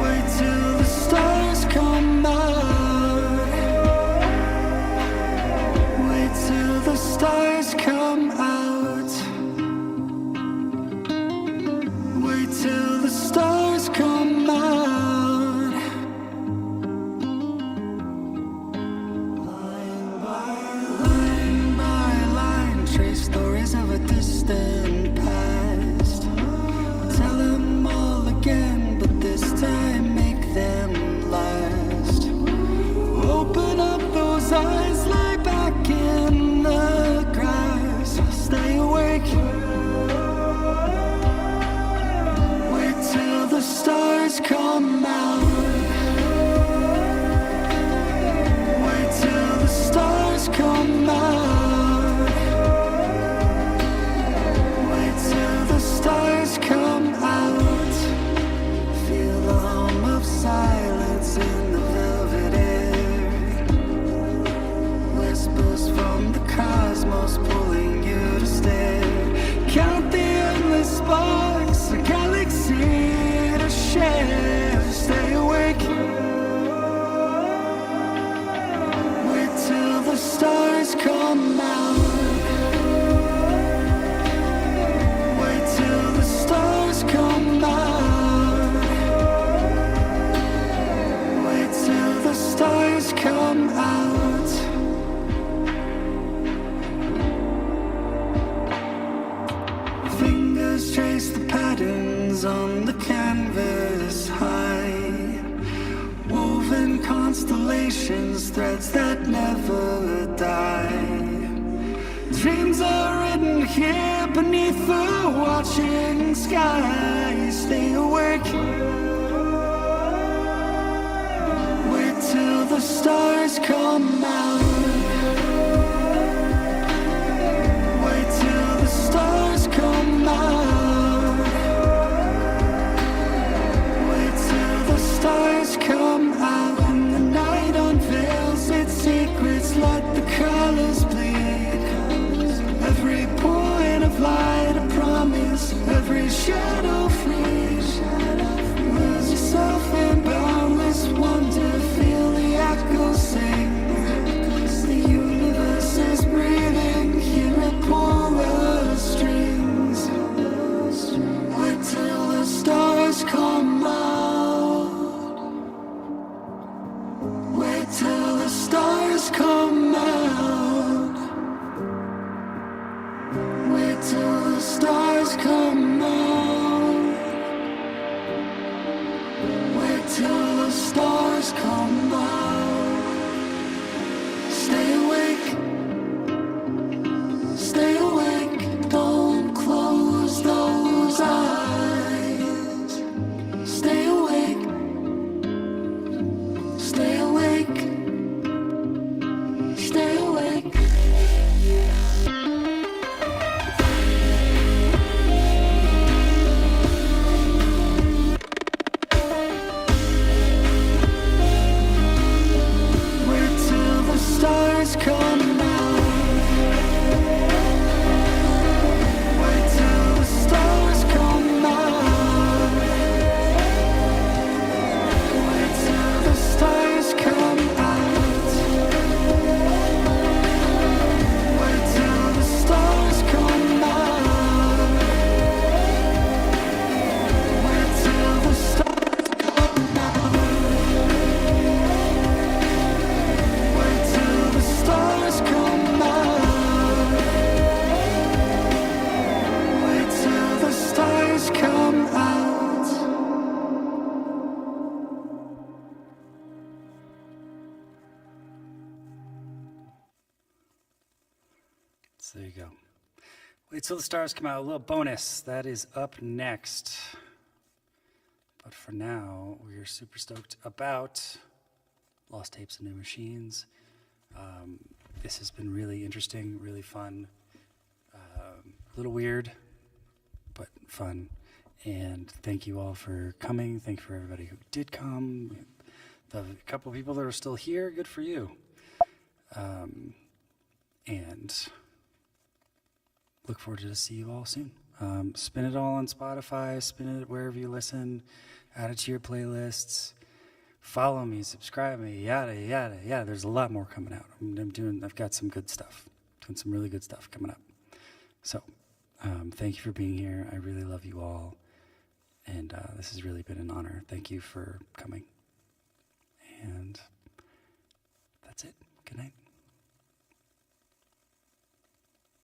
Wait till the stars come out. Wait till the stars come out. Wait till the stars come out. Line by line, trace stories of a distant past. Tell them all again, but this time make them last. Open up those eyes, lie back in the grass. Stay awake. Wait till the stars come out. Wait till the stars come out. Wait till the stars come out. Feel the hum of silence in the velvet air. Whispers from the cosmos pulling you to stare. Count the endless sparks, a galaxy to share. Stay awake. Wait till the stars come out. Wait till the stars come out. Wait till the stars come out. Fingers trace the patterns on the canvas high. Woven constellations, threads that never die. Dreams are written here beneath the watching sky. Stay awake. Wait till the stars come out. Wait till the stars come out. Wait till the stars come out. When the night unveils its secrets, let the colors bleed. Every point of light a promise, every shadow free. Lose yourself in boundless wonder, feel the echoes sing. The universe is breathing, hear it pull the strings. Wait till the stars come out. Wait till the stars come out. Wait till the stars come out. Wait till the stars come out. Stay awake. Stay awake. Don't close those eyes. Stay awake. Stay awake. So there you go. Wait till the stars come out. A little bonus. That is up next. But for now, we are super stoked about Lost Tapes and New Machines. This has been really interesting, really fun. A little weird, but fun. And thank you all for coming. Thank you for everybody who did come. The couple of people that are still here, good for you. And look forward to see you all soon. Spin it all on Spotify, spin it wherever you listen, add it to your playlists, follow me, subscribe me, yada, yada, yada. There's a lot more coming out. I've got some good stuff, doing some really good stuff coming up. So, thank you for being here. I really love you all. And this has really been an honor. Thank you for coming. And that's it. Good night.